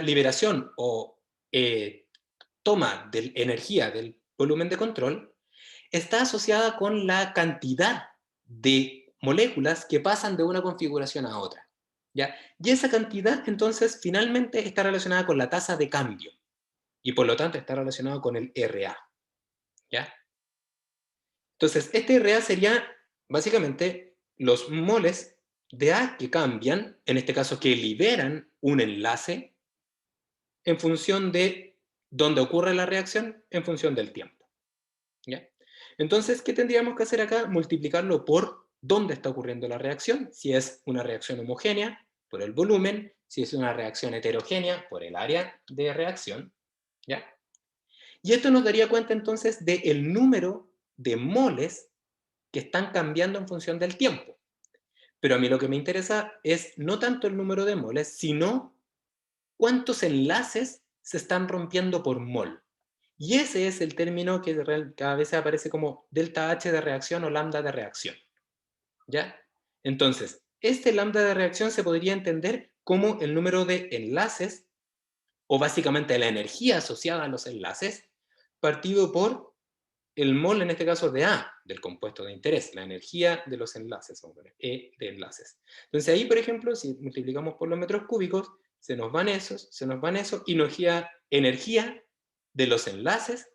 liberación o toma de energía del volumen de control está asociada con la cantidad de moléculas que pasan de una configuración a otra. ¿Ya? Y esa cantidad entonces finalmente está relacionada con la tasa de cambio y por lo tanto está relacionado con el RA. ¿Ya? Entonces, este RA sería básicamente los moles de A que cambian, en este caso que liberan un enlace en función de dónde ocurre la reacción, en función del tiempo. ¿Ya? Entonces, ¿qué tendríamos que hacer acá? Multiplicarlo por dónde está ocurriendo la reacción, si es una reacción homogénea, por el volumen, si es una reacción heterogénea, por el área de reacción. ¿Ya? Y esto nos daría cuenta entonces del número de moles que están cambiando en función del tiempo. Pero a mí lo que me interesa es no tanto el número de moles, sino cuántos enlaces se están rompiendo por mol. Y ese es el término que a veces aparece como delta H de reacción o lambda de reacción. ¿Ya? Entonces, este lambda de reacción se podría entender como el número de enlaces, o básicamente la energía asociada a los enlaces, partido por el mol, en este caso, de A, del compuesto de interés, la energía de los enlaces, vamos a poner E de enlaces. Entonces ahí, por ejemplo, si multiplicamos por los metros cúbicos, se nos van esos, y nos queda energía de los enlaces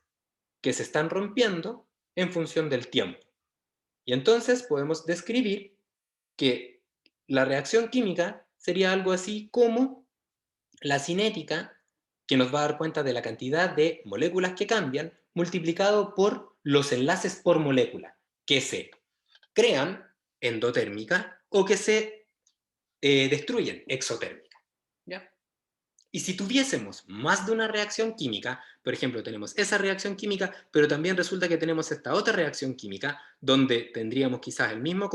que se están rompiendo en función del tiempo. Y entonces podemos describir que la reacción química sería algo así como la cinética, que nos va a dar cuenta de la cantidad de moléculas que cambian, multiplicado por los enlaces por molécula, que se crean endotérmica o que se destruyen exotérmica. ¿Ya? Y si tuviésemos más de una reacción química, por ejemplo, tenemos esa reacción química, pero también resulta que tenemos esta otra reacción química, donde tendríamos quizás el mismo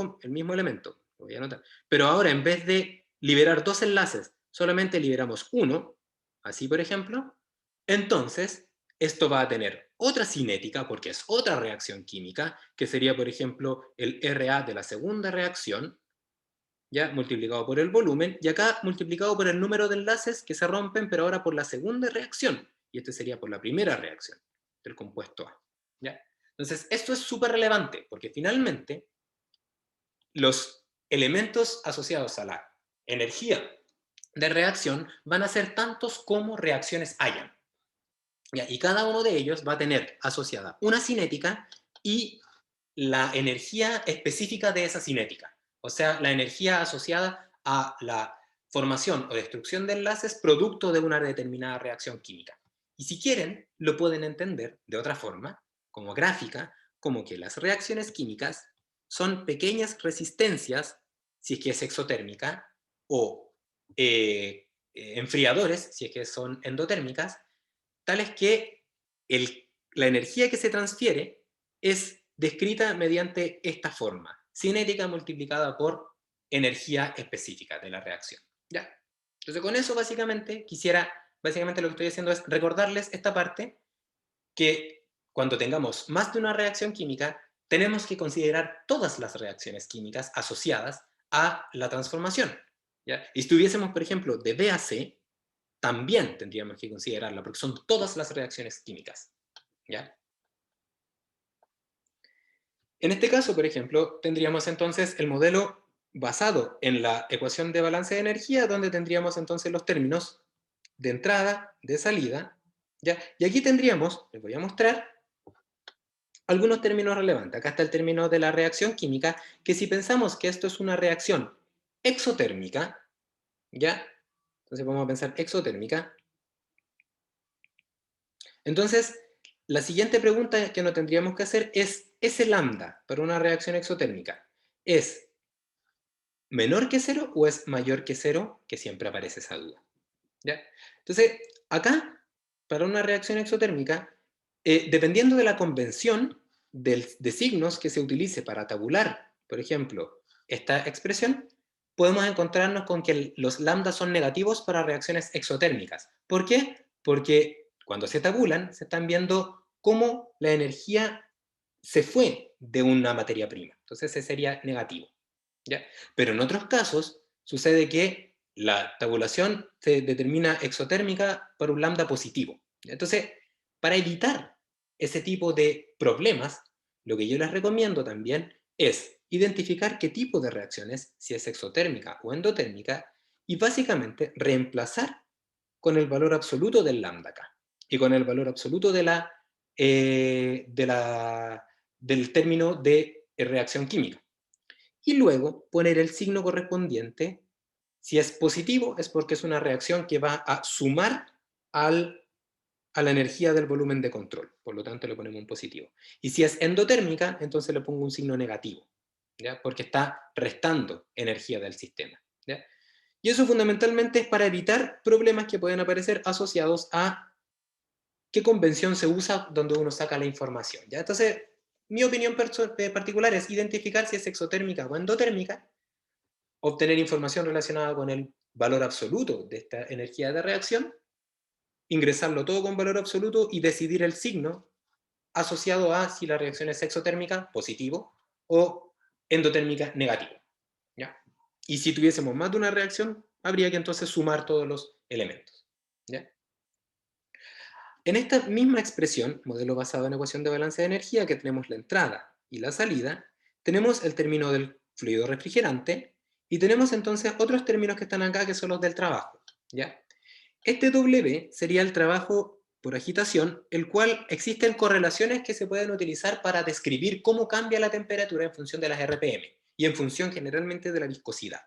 elemento, lo voy a anotar, pero ahora en vez de liberar dos enlaces, solamente liberamos uno, así por ejemplo, entonces esto va a tener otra cinética, porque es otra reacción química, que sería, por ejemplo, el Ra de la segunda reacción, ya multiplicado por el volumen, y acá multiplicado por el número de enlaces que se rompen, pero ahora por la segunda reacción, y este sería por la primera reacción del compuesto A. ¿Ya? Entonces, esto es súper relevante, porque finalmente los elementos asociados a la energía de reacción van a ser tantos como reacciones hayan. ¿Ya? Y cada uno de ellos va a tener asociada una cinética y la energía específica de esa cinética. O sea, la energía asociada a la formación o destrucción de enlaces producto de una determinada reacción química. Y si quieren, lo pueden entender de otra forma, como gráfica, como que las reacciones químicas son pequeñas resistencias, si es que es exotérmica, o enfriadores, si es que son endotérmicas, tales que la energía que se transfiere es descrita mediante esta forma, cinética multiplicada por energía específica de la reacción. ¿Ya? Entonces con eso básicamente lo que estoy haciendo es recordarles esta parte, que cuando tengamos más de una reacción química, tenemos que considerar todas las reacciones químicas asociadas a la transformación. ¿Ya? Y si tuviésemos, por ejemplo, de B a C, también tendríamos que considerarla, porque son todas las reacciones químicas. ¿Ya? En este caso, por ejemplo, tendríamos entonces el modelo basado en la ecuación de balance de energía, donde tendríamos entonces los términos de entrada, de salida, ¿ya? Y aquí tendríamos, les voy a mostrar, algunos términos relevantes. Acá está el término de la reacción química, que si pensamos que esto es una reacción exotérmica, ¿ya? Entonces vamos a pensar exotérmica. Entonces, la siguiente pregunta que nos tendríamos que hacer es, ¿ese lambda para una reacción exotérmica es menor que cero o es mayor que cero? Que siempre aparece esa duda. ¿Ya? Entonces, acá, para una reacción exotérmica, dependiendo de la convención de signos que se utilice para tabular, por ejemplo, esta expresión, podemos encontrarnos con que los lambda son negativos para reacciones exotérmicas. ¿Por qué? Porque cuando se tabulan, se están viendo cómo la energía se fue de una materia prima. Entonces, ese sería negativo. ¿Ya? Pero en otros casos, sucede que la tabulación se determina exotérmica por un lambda positivo. Entonces, para evitar ese tipo de problemas, lo que yo les recomiendo también es identificar qué tipo de reacciones, si es exotérmica o endotérmica, y básicamente reemplazar con el valor absoluto del lambda acá, y con el valor absoluto del término de reacción química. Y luego poner el signo correspondiente. Si es positivo, es porque es una reacción que va a sumar a la energía del volumen de control. Por lo tanto, le ponemos un positivo. Y si es endotérmica, entonces le pongo un signo negativo, ¿ya? Porque está restando energía del sistema. ¿Ya? Y eso fundamentalmente es para evitar problemas que pueden aparecer asociados a qué convención se usa donde uno saca la información. ¿Ya? Entonces, mi opinión particular es identificar si es exotérmica o endotérmica, obtener información relacionada con el valor absoluto de esta energía de reacción, ingresarlo todo con valor absoluto y decidir el signo asociado a si la reacción es exotérmica, positivo, o endotérmica, negativo. ¿Ya? Y si tuviésemos más de una reacción, habría que entonces sumar todos los elementos. ¿Ya? En esta misma expresión, modelo basado en ecuación de balance de energía, que tenemos la entrada y la salida, tenemos el término del fluido refrigerante y tenemos entonces otros términos que están acá que son los del trabajo. ¿Ya? Este W sería el trabajo por agitación, el cual existen correlaciones que se pueden utilizar para describir cómo cambia la temperatura en función de las RPM y en función generalmente de la viscosidad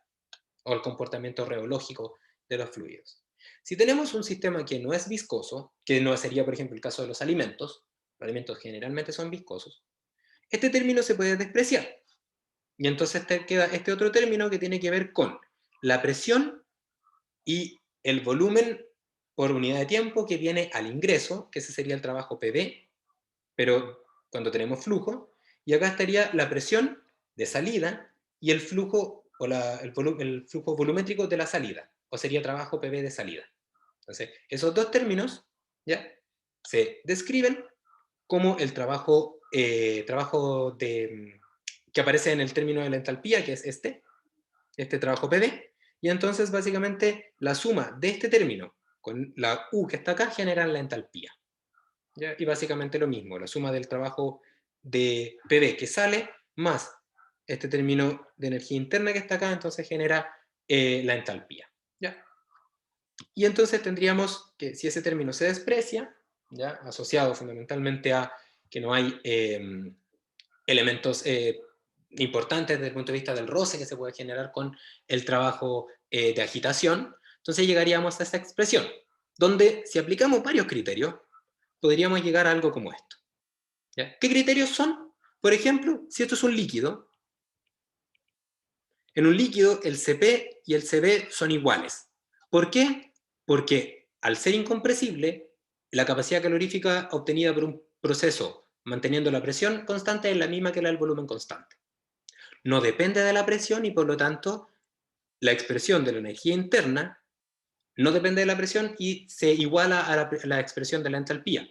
o el comportamiento reológico de los fluidos. Si tenemos un sistema que no es viscoso, que no sería por ejemplo el caso de los alimentos generalmente son viscosos, este término se puede despreciar y entonces te queda este otro término que tiene que ver con la presión y el volumen por unidad de tiempo que viene al ingreso, que ese sería el trabajo PV, pero cuando tenemos flujo, y acá estaría la presión de salida y el flujo, o el flujo volumétrico de la salida, o sería trabajo PV de salida. Entonces, esos dos términos ya se describen como el trabajo, que aparece en el término de la entalpía, que es este trabajo PV, y entonces básicamente la suma de este término con la U que está acá generan la entalpía. ¿Ya? Y básicamente lo mismo, la suma del trabajo de PV que sale más este término de energía interna que está acá, entonces genera la entalpía. ¿Ya? Y entonces tendríamos que si ese término se desprecia, ¿ya? Asociado fundamentalmente a que no hay elementos importantes desde el punto de vista del roce que se puede generar con el trabajo de agitación, entonces llegaríamos a esta expresión, donde si aplicamos varios criterios, podríamos llegar a algo como esto. ¿Ya? ¿Qué criterios son? Por ejemplo, si esto es un líquido, en un líquido el Cp y el Cv son iguales. ¿Por qué? Porque al ser incompresible, la capacidad calorífica obtenida por un proceso manteniendo la presión constante es la misma que la del volumen constante. No depende de la presión y por lo tanto la expresión de la energía interna no depende de la presión y se iguala a la expresión de la entalpía.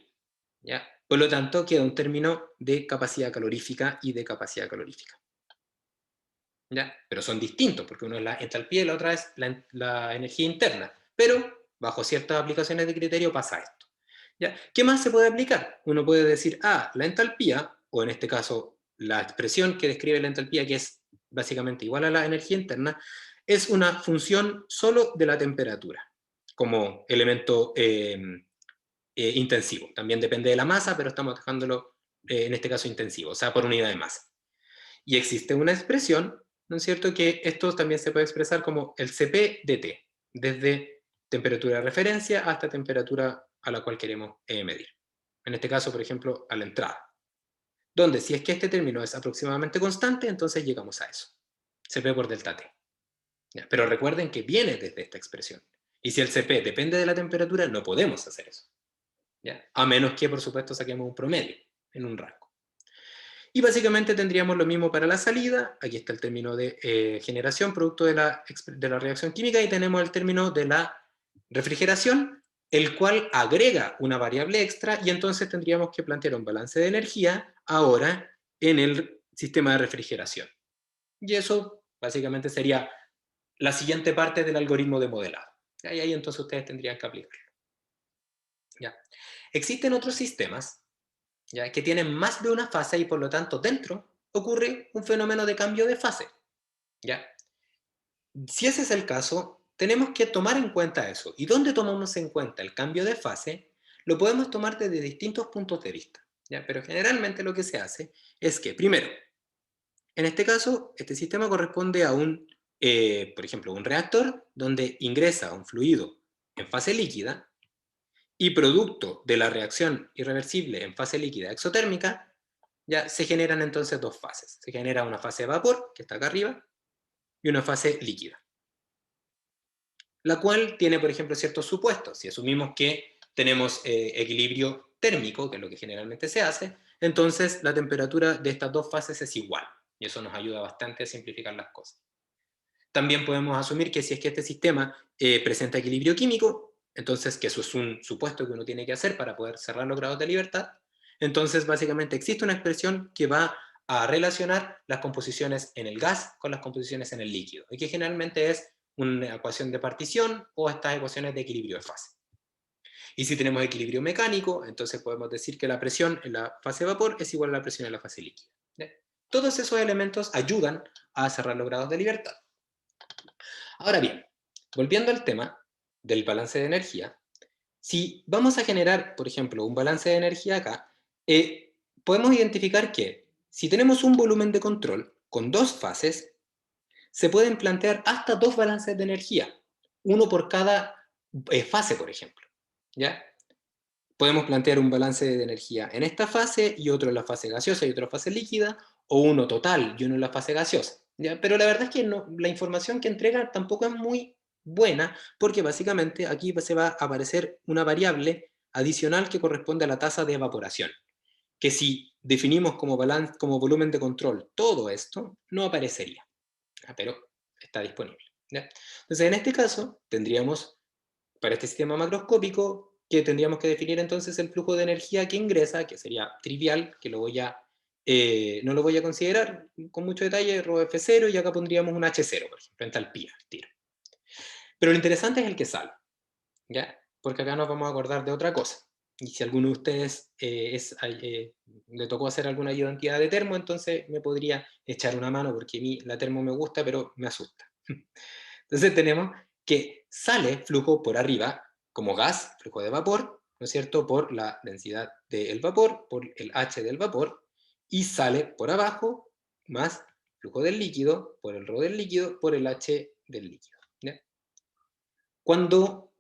¿Ya? Por lo tanto, queda un término de capacidad calorífica y de capacidad calorífica. ¿Ya? Pero son distintos, porque uno es la entalpía y la otra es la energía interna. Pero, bajo ciertas aplicaciones de criterio, pasa esto. ¿Ya? ¿Qué más se puede aplicar? Uno puede decir, la entalpía, o en este caso, la expresión que describe la entalpía, que es básicamente igual a la energía interna, es una función solo de la temperatura, como elemento intensivo. También depende de la masa, pero estamos dejándolo, en este caso, intensivo, o sea, por unidad de masa. Y existe una expresión, ¿no es cierto?, que esto también se puede expresar como el Cp de T, desde temperatura de referencia hasta temperatura a la cual queremos medir. En este caso, por ejemplo, a la entrada. Donde si es que este término es aproximadamente constante, entonces llegamos a eso. Cp por delta T. ¿Ya? Pero recuerden que viene desde esta expresión. Y si el Cp depende de la temperatura, no podemos hacer eso. ¿Ya? A menos que, por supuesto, saquemos un promedio en un rango. Y básicamente tendríamos lo mismo para la salida. Aquí está el término de generación, producto de la reacción química, y tenemos el término de la refrigeración, el cual agrega una variable extra, y entonces tendríamos que plantear un balance de energía ahora en el sistema de refrigeración. Y eso básicamente sería la siguiente parte del algoritmo de modelado. Y ahí entonces ustedes tendrían que aplicarlo. ¿Ya? Existen otros sistemas, ¿ya?, que tienen más de una fase y por lo tanto dentro ocurre un fenómeno de cambio de fase. ¿Ya? Si ese es el caso, tenemos que tomar en cuenta eso. ¿Y dónde tomamos en cuenta el cambio de fase? Lo podemos tomar desde distintos puntos de vista. ¿Ya? Pero generalmente lo que se hace es que, primero, en este caso, este sistema corresponde a por ejemplo, un reactor donde ingresa un fluido en fase líquida y producto de la reacción irreversible en fase líquida exotérmica, ya se generan entonces dos fases. Se genera una fase de vapor, que está acá arriba, y una fase líquida, la cual tiene, por ejemplo, ciertos supuestos. Si asumimos que tenemos equilibrio térmico, que es lo que generalmente se hace, entonces la temperatura de estas dos fases es igual, y eso nos ayuda bastante a simplificar las cosas. También podemos asumir que si es que este sistema presenta equilibrio químico, entonces que eso es un supuesto que uno tiene que hacer para poder cerrar los grados de libertad, entonces básicamente existe una expresión que va a relacionar las composiciones en el gas con las composiciones en el líquido, y que generalmente es una ecuación de partición o estas ecuaciones de equilibrio de fase. Y si tenemos equilibrio mecánico, entonces podemos decir que la presión en la fase vapor es igual a la presión en la fase líquida. Todos esos elementos ayudan a cerrar los grados de libertad. Ahora bien, volviendo al tema del balance de energía, si vamos a generar, por ejemplo, un balance de energía acá, podemos identificar que si tenemos un volumen de control con dos fases, se pueden plantear hasta dos balances de energía, uno por cada fase, por ejemplo. ¿Ya? Podemos plantear un balance de energía en esta fase y otro en la fase gaseosa y otro en la fase líquida, o uno total y uno en la fase gaseosa. ¿Ya? Pero la verdad es que no, la información que entrega tampoco es muy buena, porque básicamente aquí se va a aparecer una variable adicional que corresponde a la tasa de evaporación, que si definimos como, como volumen de control todo esto, no aparecería, pero está disponible. ¿Ya? Entonces, en este caso, tendríamos para este sistema macroscópico, que tendríamos que definir entonces el flujo de energía que ingresa, que sería trivial, que no lo voy a considerar con mucho detalle, ρ F0, y acá pondríamos un H0, por ejemplo, entalpía, tiro. Pero lo interesante es el que sale, ¿ya? Porque acá nos vamos a acordar de otra cosa. Y si alguno de ustedes le tocó hacer alguna ayudantía de termo, entonces me podría echar una mano, porque a mí la termo me gusta, pero me asusta. Entonces tenemos que sale flujo por arriba como gas, flujo de vapor, ¿no es cierto?, por la densidad del vapor, por el H del vapor, y sale por abajo más flujo del líquido, por el ρ del líquido, por el H del líquido. ¿Ya? Cuando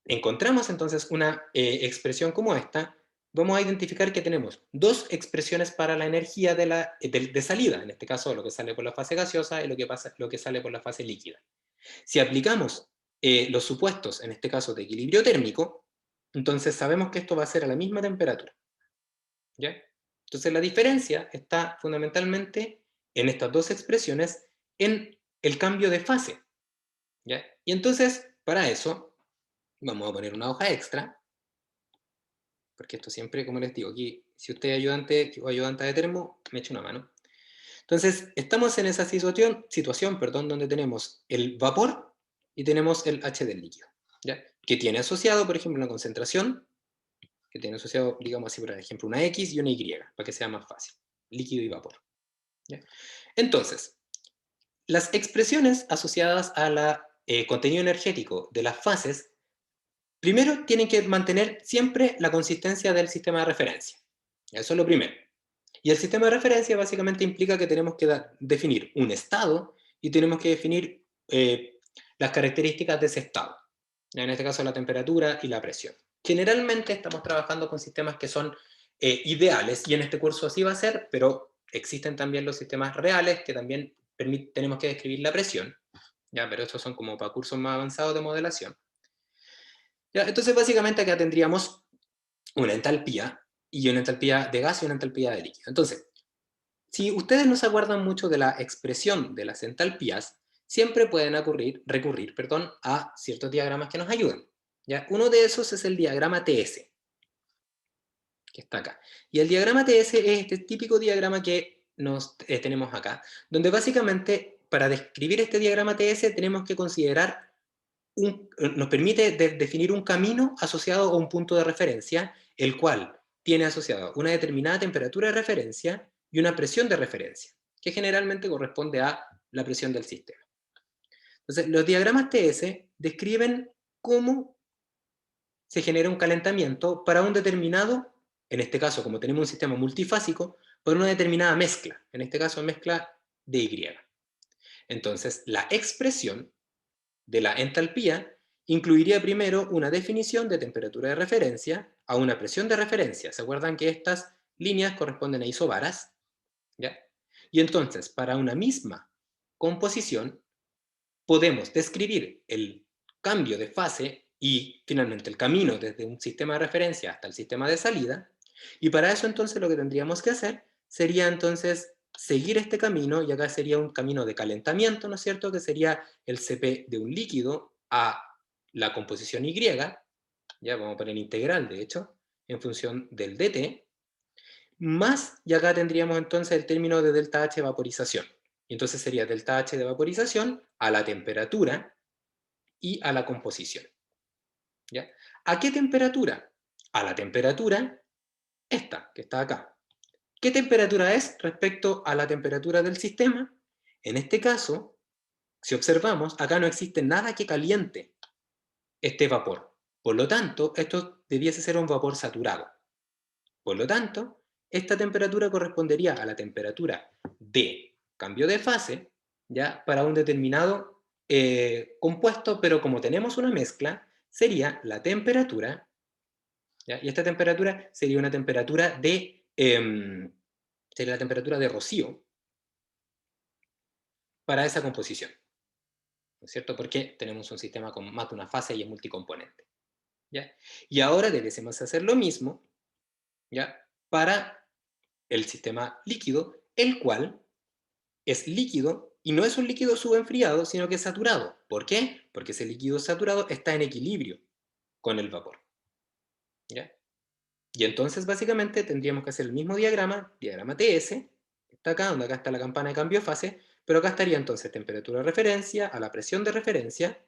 encontramos entonces una expresión como esta, vamos a identificar que tenemos dos expresiones para la energía de salida, en este caso lo que sale por la fase gaseosa y lo que sale por la fase líquida. Si aplicamos los supuestos, en este caso de equilibrio térmico, entonces sabemos que esto va a ser a la misma temperatura. ¿Ya? Entonces la diferencia está fundamentalmente en estas dos expresiones en el cambio de fase. ¿Ya? Y entonces, para eso, vamos a poner una hoja extra, porque esto siempre, como les digo, aquí, si usted es ayudante o ayudanta de termo, me eche una mano. Entonces, estamos en esa situación, donde tenemos el vapor y tenemos el H del líquido, ¿ya? Que tiene asociado, por ejemplo, una concentración, que tiene asociado, digamos así, por ejemplo, una X y una Y, para que sea más fácil, líquido y vapor. ¿Ya? Entonces, las expresiones asociadas a la contenido energético de las fases, primero tienen que mantener siempre la consistencia del sistema de referencia. Eso es lo primero. Y el sistema de referencia básicamente implica que tenemos que definir un estado y tenemos que definir las características de ese estado. En este caso la temperatura y la presión. Generalmente estamos trabajando con sistemas que son ideales, y en este curso así va a ser, pero existen también los sistemas reales que también tenemos que describir la presión, ¿ya? Pero estos son como para cursos más avanzados de modelación. ¿Ya? Entonces básicamente acá tendríamos una entalpía, y una entalpía de gas y una entalpía de líquido. Entonces, si ustedes no se acuerdan mucho de la expresión de las entalpías, siempre pueden recurrir a ciertos diagramas que nos ayudan. ¿Ya? Uno de esos es el diagrama TS, que está acá. Y el diagrama TS es este típico diagrama que tenemos acá, donde básicamente para describir este diagrama TS tenemos que considerar, nos permite definir un camino asociado a un punto de referencia, el cual tiene asociado una determinada temperatura de referencia y una presión de referencia, que generalmente corresponde a la presión del sistema. Entonces, los diagramas TS describen cómo se genera un calentamiento para un determinado, en este caso, como tenemos un sistema multifásico, por una determinada mezcla, en este caso mezcla de Y. Entonces, la expresión de la entalpía incluiría primero una definición de temperatura de referencia a una presión de referencia. ¿Se acuerdan que estas líneas corresponden a isobaras? ¿Ya? Y entonces, para una misma composición, podemos describir el cambio de fase y finalmente el camino desde un sistema de referencia hasta el sistema de salida, Y para eso entonces lo que tendríamos que hacer sería entonces seguir este camino, y acá sería un camino de calentamiento, ¿no es cierto?, que sería el Cp de un líquido a la composición Y, ya vamos a poner integral de hecho, en función del dt, más, y acá tendríamos entonces el término de delta H vaporización. Y entonces sería delta H de vaporización a la temperatura y a la composición. ¿Ya? ¿A qué temperatura? A la temperatura esta, que está acá. ¿Qué temperatura es respecto a la temperatura del sistema? En este caso, si observamos, acá no existe nada que caliente este vapor. Por lo tanto, esto debiese ser un vapor saturado. Por lo tanto, esta temperatura correspondería a la temperatura de cambio de fase, ¿ya? Para un determinado compuesto, pero como tenemos una mezcla, sería la temperatura, ¿ya? Y esta temperatura sería una temperatura sería la temperatura de rocío para esa composición, ¿no es cierto? Porque tenemos un sistema con más de una fase y es multicomponente, ¿ya? Y ahora debiésemos hacer lo mismo, ¿ya? Para el sistema líquido, el cual es líquido y no es un líquido subenfriado, sino que es saturado. ¿Por qué? Porque ese líquido saturado está en equilibrio con el vapor, ¿ya? Y entonces básicamente tendríamos que hacer el mismo diagrama, diagrama TS, que está acá, donde acá está la campana de cambio de fase, pero acá estaría entonces temperatura de referencia a la presión de referencia,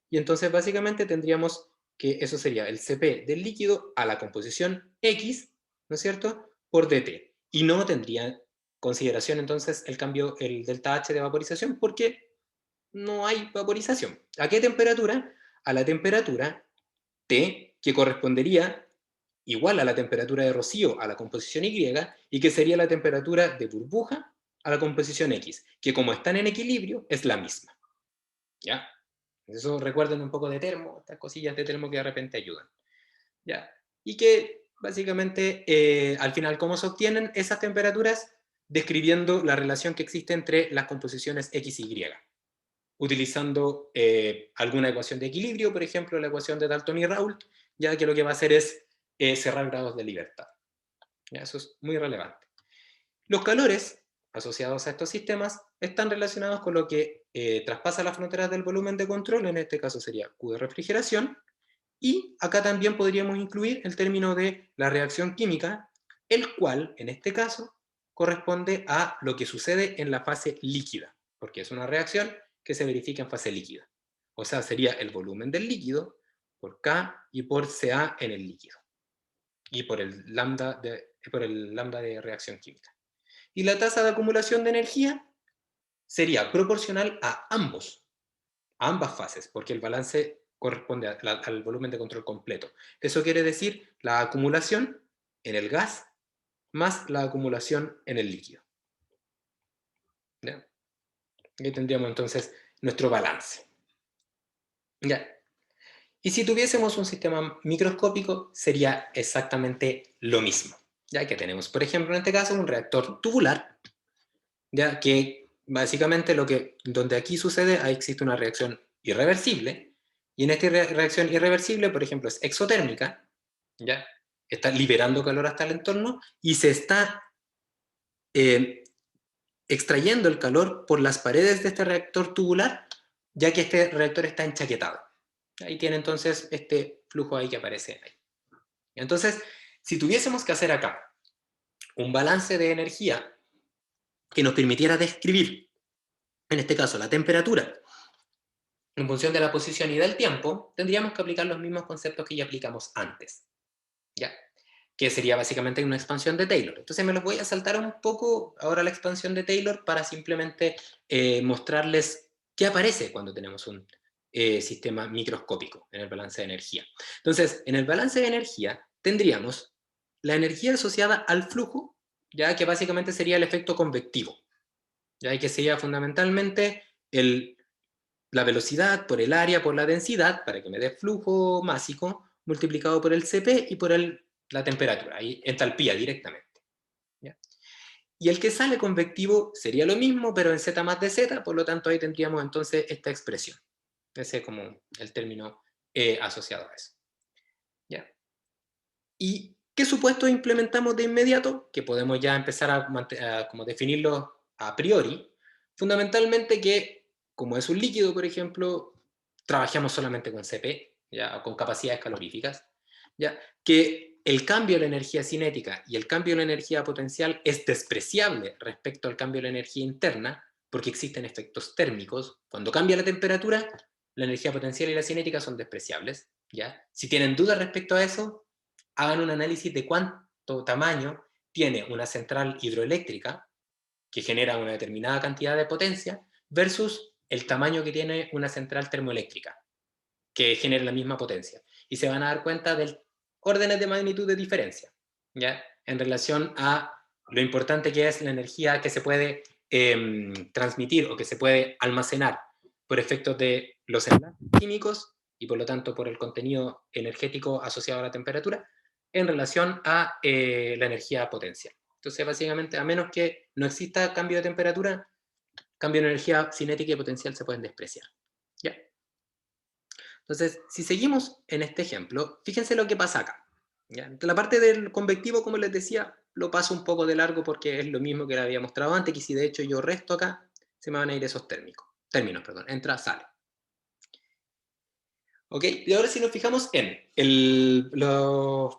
y entonces básicamente tendríamos que eso sería el Cp del líquido a la composición X, ¿no es cierto?, por dt. Y no tendría consideración entonces el cambio, el delta H de vaporización, porque no hay vaporización. ¿A qué temperatura? A la temperatura T, que correspondería igual a la temperatura de rocío a la composición Y, y que sería la temperatura de burbuja a la composición X, que como están en equilibrio, es la misma. ¿Ya? Eso recuerden un poco de termo, estas cosillas de termo que de repente ayudan. ¿Ya? Y que básicamente, al final, ¿cómo se obtienen esas temperaturas? Describiendo la relación que existe entre las composiciones X y Y, utilizando alguna ecuación de equilibrio, por ejemplo, la ecuación de Dalton y Raoult, ya que lo que va a hacer es cerrar grados de libertad. ¿Ya? Eso es muy relevante. Los calores asociados a estos sistemas están relacionados con lo que traspasa las fronteras del volumen de control, en este caso sería Q de refrigeración, y acá también podríamos incluir el término de la reacción química, el cual, en este caso, corresponde a lo que sucede en la fase líquida, porque es una reacción que se verifica en fase líquida. O sea, sería el volumen del líquido por K y por Ca en el líquido, y por el lambda de reacción química. Y la tasa de acumulación de energía sería proporcional a ambas fases, porque el balance corresponde al volumen de control completo. Eso quiere decir la acumulación en el gas más la acumulación en el líquido. ¿Ya? Aquí tendríamos entonces nuestro balance. ¿Ya? Y si tuviésemos un sistema microscópico, sería exactamente lo mismo. Ya que tenemos, por ejemplo, en este caso, un reactor tubular, ya que básicamente donde aquí sucede, ahí existe una reacción irreversible, y en esta reacción irreversible, por ejemplo, es exotérmica, ¿ya? Está liberando calor hasta el entorno, y se está eh, extrayendo el calor por las paredes de este reactor tubular, ya que este reactor está enchaquetado. Ahí tiene entonces este flujo ahí que aparece ahí. Entonces, si tuviésemos que hacer acá un balance de energía que nos permitiera describir, en este caso, la temperatura en función de la posición y del tiempo, tendríamos que aplicar los mismos conceptos que ya aplicamos antes, ¿ya? Que sería básicamente una expansión de Taylor. Entonces me los voy a saltar un poco ahora la expansión de Taylor para simplemente mostrarles qué aparece cuando tenemos un sistema microscópico en el balance de energía. Entonces, en el balance de energía tendríamos la energía asociada al flujo, ya que básicamente sería el efecto convectivo, ya que sería fundamentalmente la velocidad por el área por la densidad, para que me dé flujo másico, multiplicado por el Cp y por la temperatura, ahí entalpía directamente. ¿Ya? Y el que sale convectivo sería lo mismo, pero en Z más de Z, por lo tanto ahí tendríamos entonces esta expresión. Ese es como el término asociado a eso. ¿Ya? Y ¿Qué supuestos implementamos de inmediato? Que podemos ya empezar a como definirlo a priori. Fundamentalmente que, como es un líquido, por ejemplo, trabajamos solamente con CP, ¿ya? Con capacidades caloríficas, ¿ya? Que el cambio de la energía cinética y el cambio de la energía potencial es despreciable respecto al cambio de la energía interna, porque existen efectos térmicos. Cuando cambia la temperatura, la energía potencial y la cinética son despreciables, ¿ya? Si tienen dudas respecto a eso, hagan un análisis de cuánto tamaño tiene una central hidroeléctrica que genera una determinada cantidad de potencia versus el tamaño que tiene una central termoeléctrica que genera la misma potencia. Y se van a dar cuenta de órdenes de magnitud de diferencia, ¿ya? En relación a lo importante que es la energía que se puede transmitir o que se puede almacenar por efectos de los enlaces químicos y por lo tanto por el contenido energético asociado a la temperatura en relación a la energía potencial. Entonces, básicamente, a menos que no exista cambio de temperatura, cambio de energía cinética y potencial se pueden despreciar. ¿Ya? Entonces, si seguimos en este ejemplo, fíjense lo que pasa acá. ¿Ya? La parte del convectivo, como les decía, lo paso un poco de largo porque es lo mismo que le había mostrado antes, que si de hecho yo resto acá, se me van a ir esos términos, perdón, entra, sale. ¿Ok? Y ahora si nos fijamos en los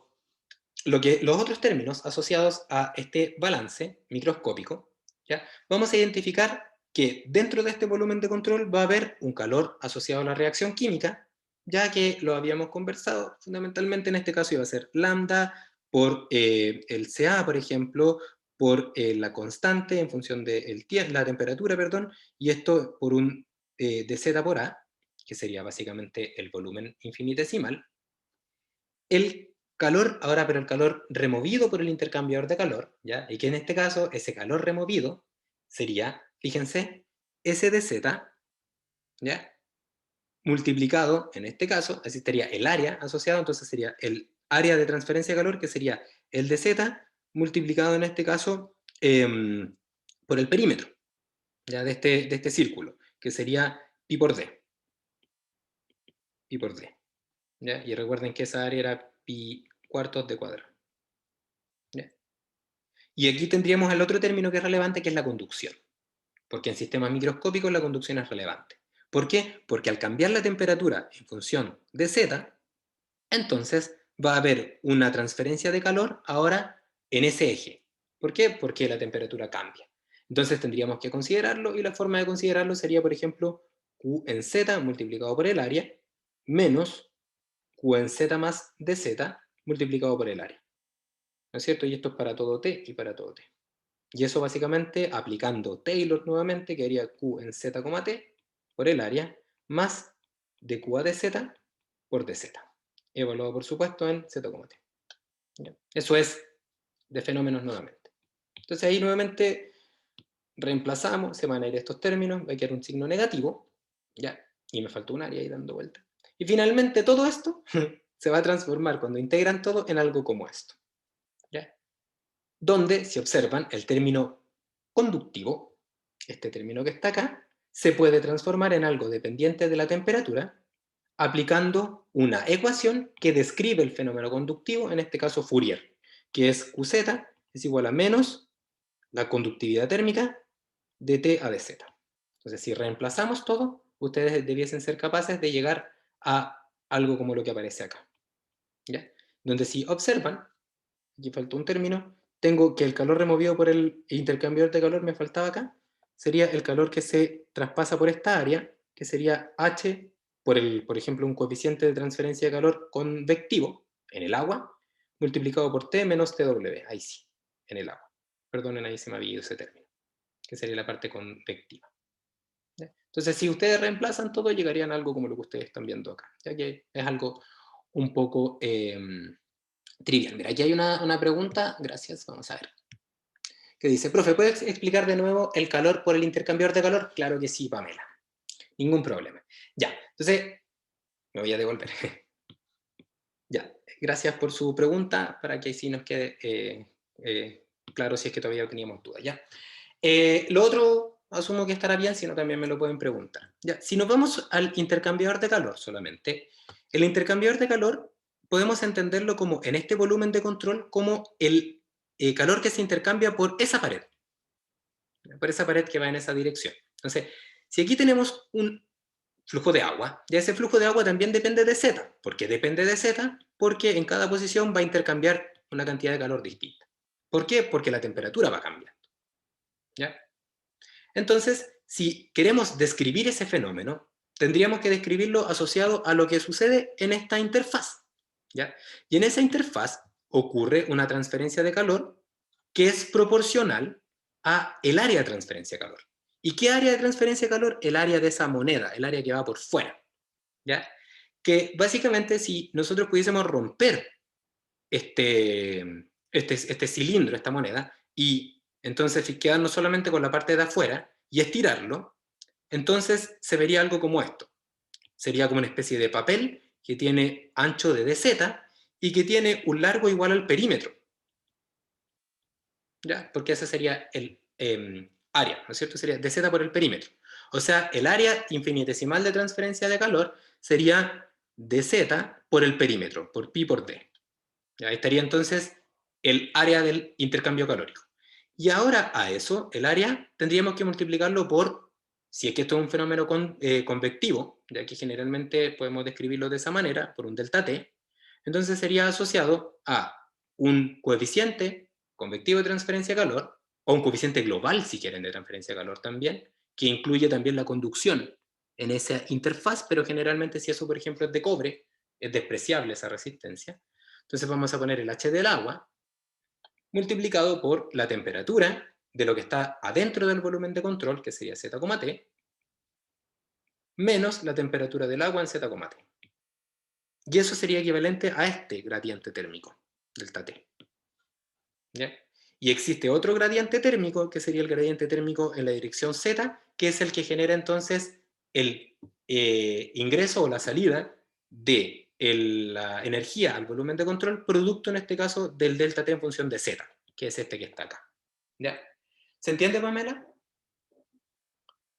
otros términos asociados a este balance microscópico, ¿ya? Vamos a identificar que dentro de este volumen de control va a haber un calor asociado a la reacción química, ya que lo habíamos conversado, fundamentalmente en este caso iba a ser lambda por el Ca, por ejemplo, por la constante en función de la temperatura, perdón, y esto por un dz por A, que sería básicamente el volumen infinitesimal. El calor, ahora, pero el calor removido por el intercambiador de calor, ¿ya? Y que en este caso, ese calor removido sería, fíjense, S de Z, ¿ya? Multiplicado, en este caso, así estaría el área asociado, entonces sería el área de transferencia de calor, que sería el de Z, multiplicado en este caso por el perímetro, ¿ya? De este círculo, que sería pi por D. Pi por D. ¿Ya? Y recuerden que esa área era pi cuartos de cuadrado. ¿Ya? Y aquí tendríamos el otro término que es relevante, que es la conducción. Porque en sistemas microscópicos la conducción es relevante. ¿Por qué? Porque al cambiar la temperatura en función de Z, entonces va a haber una transferencia de calor ahora en ese eje. ¿Por qué? Porque la temperatura cambia. Entonces tendríamos que considerarlo y la forma de considerarlo sería, por ejemplo, Q en Z multiplicado por el área menos Q en Z más dz multiplicado por el área. ¿No es cierto? Y esto es para todo t y para todo t. Y eso básicamente, aplicando Taylor nuevamente, quedaría Q en Z, t por el área, más de Q a dz por dz. Evaluado, por supuesto, en Z, t. ¿Ya? Eso es de fenómenos nuevamente. Entonces ahí nuevamente reemplazamos, se van a ir estos términos, va a quedar un signo negativo, ¿ya? Y me faltó un área ahí dando vuelta. Y finalmente todo esto se va a transformar cuando integran todo en algo como esto. ¿Ya? Donde, si observan, el término conductivo, este término que está acá, se puede transformar en algo dependiente de la temperatura aplicando una ecuación que describe el fenómeno conductivo, en este caso Fourier, que es Qz es igual a menos la conductividad térmica de T a dz. Entonces, si reemplazamos todo, ustedes debiesen ser capaces de llegar a algo como lo que aparece acá. ¿Ya? Donde si observan, aquí faltó un término, tengo que el calor removido por el intercambiador de calor, me faltaba acá, sería el calor que se traspasa por esta área, que sería H por ejemplo, un coeficiente de transferencia de calor convectivo en el agua, multiplicado por T menos TW, ahí sí, en el agua. Perdonen, ahí se me había ido ese término, que sería la parte convectiva. ¿Ya? Entonces, si ustedes reemplazan todo, llegarían a algo como lo que ustedes están viendo acá, ya que es algo un poco trivial. Mira, aquí hay una pregunta, gracias, vamos a ver. Que dice, profe, ¿puedes explicar de nuevo el calor por el intercambiador de calor? Claro que sí, Pamela. Ningún problema. Ya, entonces, me voy a devolver. Ya, gracias por su pregunta, para que así nos quede claro si es que todavía teníamos dudas. ¿Ya? Lo otro, asumo que estará bien, si no también me lo pueden preguntar. Ya, si nos vamos al intercambiador de calor solamente, el intercambiador de calor podemos entenderlo como, en este volumen de control, como el calor que se intercambia por esa pared que va en esa dirección. Entonces, si aquí tenemos un flujo de agua, ya ese flujo de agua también depende de Z. ¿Por qué depende de Z? Porque en cada posición va a intercambiar una cantidad de calor distinta. ¿Por qué? Porque la temperatura va cambiando. ¿Ya? Entonces, si queremos describir ese fenómeno, tendríamos que describirlo asociado a lo que sucede en esta interfaz. ¿Ya? Y en esa interfaz ocurre una transferencia de calor que es proporcional a el área de transferencia de calor. ¿Y qué área de transferencia de calor? El área de esa moneda, el área que va por fuera. ¿Ya? Que básicamente, si nosotros pudiésemos romper este cilindro, esta moneda, y entonces quedarnos solamente con la parte de afuera y estirarlo, entonces se vería algo como esto. Sería como una especie de papel que tiene ancho de dz y que tiene un largo igual al perímetro. ¿Ya? Porque ese sería el área, ¿no es cierto? Sería dz por el perímetro. O sea, el área infinitesimal de transferencia de calor sería dz por el perímetro, por pi por d. Ahí estaría entonces el área del intercambio calórico. Y ahora a eso, el área, tendríamos que multiplicarlo por, si es que esto es un fenómeno convectivo, ya que generalmente podemos describirlo de esa manera, por un delta T, entonces sería asociado a un coeficiente convectivo de transferencia de calor, o un coeficiente global, si quieren, de transferencia de calor también, que incluye también la conducción en esa interfaz, pero generalmente si eso, por ejemplo, es de cobre, es despreciable esa resistencia. Entonces vamos a poner el H del agua multiplicado por la temperatura de lo que está adentro del volumen de control, que sería Z, T, menos la temperatura del agua en Z, T. Y eso sería equivalente a este gradiente térmico, delta T. ¿Ya? Y existe otro gradiente térmico, que sería el gradiente térmico en la dirección Z, que es el que genera entonces el ingreso o la salida de la energía al volumen de control, producto en este caso del delta T en función de Z, que es este que está acá. ¿Ya? ¿Se entiende, Pamela?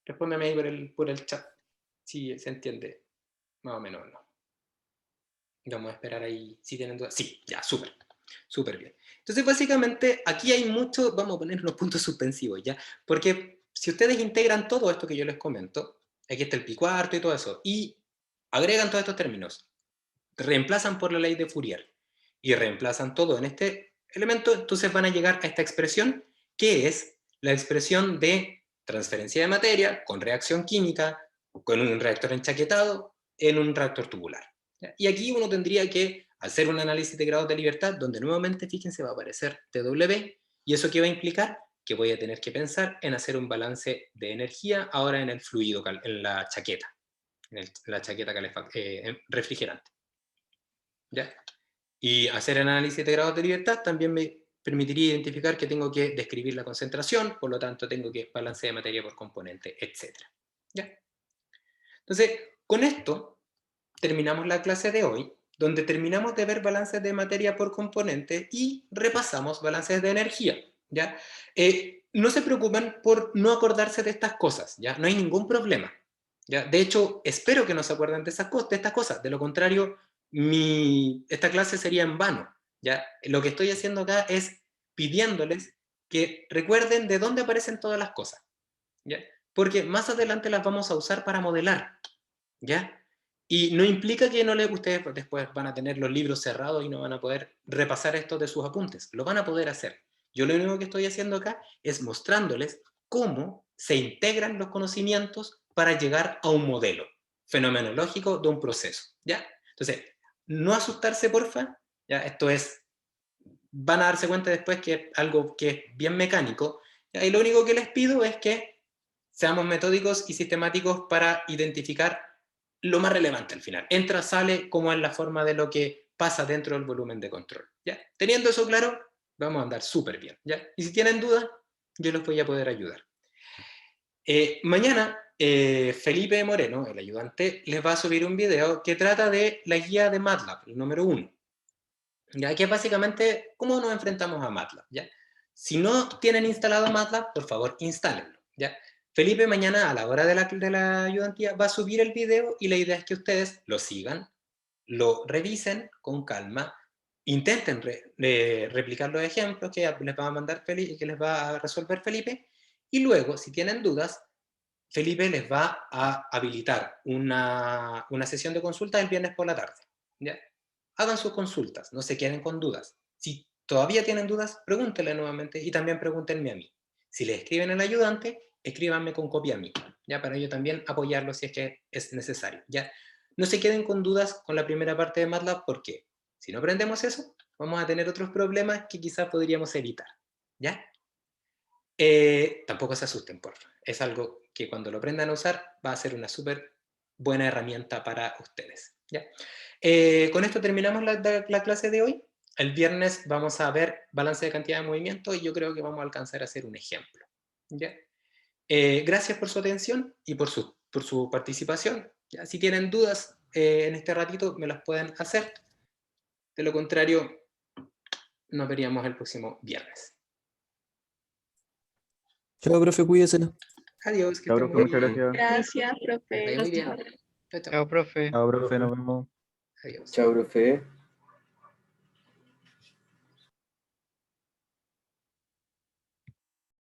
Respóndeme ahí por el chat, si se entiende, más o menos, ¿no? Vamos a esperar ahí, si tienen dudas. Sí, ya, súper. Súper bien. Entonces, básicamente, aquí hay mucho, vamos a poner unos puntos suspensivos, ¿ya? Porque si ustedes integran todo esto que yo les comento, aquí está el pi cuarto y todo eso, y agregan todos estos términos, reemplazan por la ley de Fourier, y reemplazan todo en este elemento, entonces van a llegar a esta expresión, que es la expresión de transferencia de materia con reacción química, con un reactor enchaquetado, en un reactor tubular. ¿Ya? Y aquí uno tendría que hacer un análisis de grados de libertad, donde nuevamente, fíjense, va a aparecer TW, y eso qué va a implicar que voy a tener que pensar en hacer un balance de energía ahora en el fluido, en la chaqueta, en la chaqueta refrigerante. ¿Ya? Y hacer el análisis de grados de libertad también me permitiría identificar que tengo que describir la concentración, por lo tanto tengo que balance de materia por componente, etc. ¿Ya? Entonces, con esto terminamos la clase de hoy, donde terminamos de ver balances de materia por componente y repasamos balances de energía. ¿Ya? No se preocupen por no acordarse de estas cosas, ¿ya? No hay ningún problema. ¿Ya? De hecho, espero que no se acuerden de estas cosas. De lo contrario, esta clase sería en vano. ¿Ya? Lo que estoy haciendo acá es pidiéndoles que recuerden de dónde aparecen todas las cosas. ¿Ya? Porque más adelante las vamos a usar para modelar. ¿Ya? Y no implica que ustedes después van a tener los libros cerrados y no van a poder repasar esto de sus apuntes. Lo van a poder hacer. Yo lo único que estoy haciendo acá es mostrándoles cómo se integran los conocimientos para llegar a un modelo fenomenológico de un proceso. ¿Ya? Entonces, no asustarse, porfa. ¿Ya? Esto es, van a darse cuenta después que es algo que es bien mecánico. ¿Ya? Y lo único que les pido es que seamos metódicos y sistemáticos para identificar lo más relevante al final. Entra, sale, como es la forma de lo que pasa dentro del volumen de control. ¿Ya? Teniendo eso claro, vamos a andar súper bien. ¿Ya? Y si tienen dudas, yo les voy a poder ayudar. Mañana, Felipe Moreno, el ayudante, les va a subir un video que trata de la guía de MATLAB, el número 1. ¿Ya? Que es básicamente cómo nos enfrentamos a MATLAB. ¿Ya? Si no tienen instalado MATLAB, por favor, instálenlo. ¿Ya? Felipe mañana a la hora de la ayudantía va a subir el video y la idea es que ustedes lo sigan, lo revisen con calma, intenten replicar los ejemplos que les va a mandar Felipe, que les va a resolver Felipe, y luego, si tienen dudas, Felipe les va a habilitar una sesión de consulta el viernes por la tarde. ¿Ya? Hagan sus consultas, no se queden con dudas. Si todavía tienen dudas, pregúntenle nuevamente y también pregúntenme a mí. Si le escriben al ayudante, escríbanme con copia a mí, ¿ya? Para yo también apoyarlo si es que es necesario. ¿Ya? No se queden con dudas con la primera parte de MATLAB, porque si no aprendemos eso, vamos a tener otros problemas que quizás podríamos evitar. ¿Ya? Tampoco se asusten, por favor. Es algo que cuando lo aprendan a usar va a ser una súper buena herramienta para ustedes. ¿Ya? Con esto terminamos la clase de hoy. El viernes vamos a ver balance de cantidad de movimiento y yo creo que vamos a alcanzar a hacer un ejemplo. ¿Ya? Gracias por su atención y por su participación. ¿Ya? Si tienen dudas en este ratito, me las pueden hacer. De lo contrario, nos veríamos el próximo viernes. Chao, profe, cuídese. Adiós, que Chao, estén profe, muy muchas bien. gracias. Gracias, Que les profe. vaya muy bien. Chao, chao. Chao, profe. Chao, profe, nos vemos. Adiós. Chao, profe.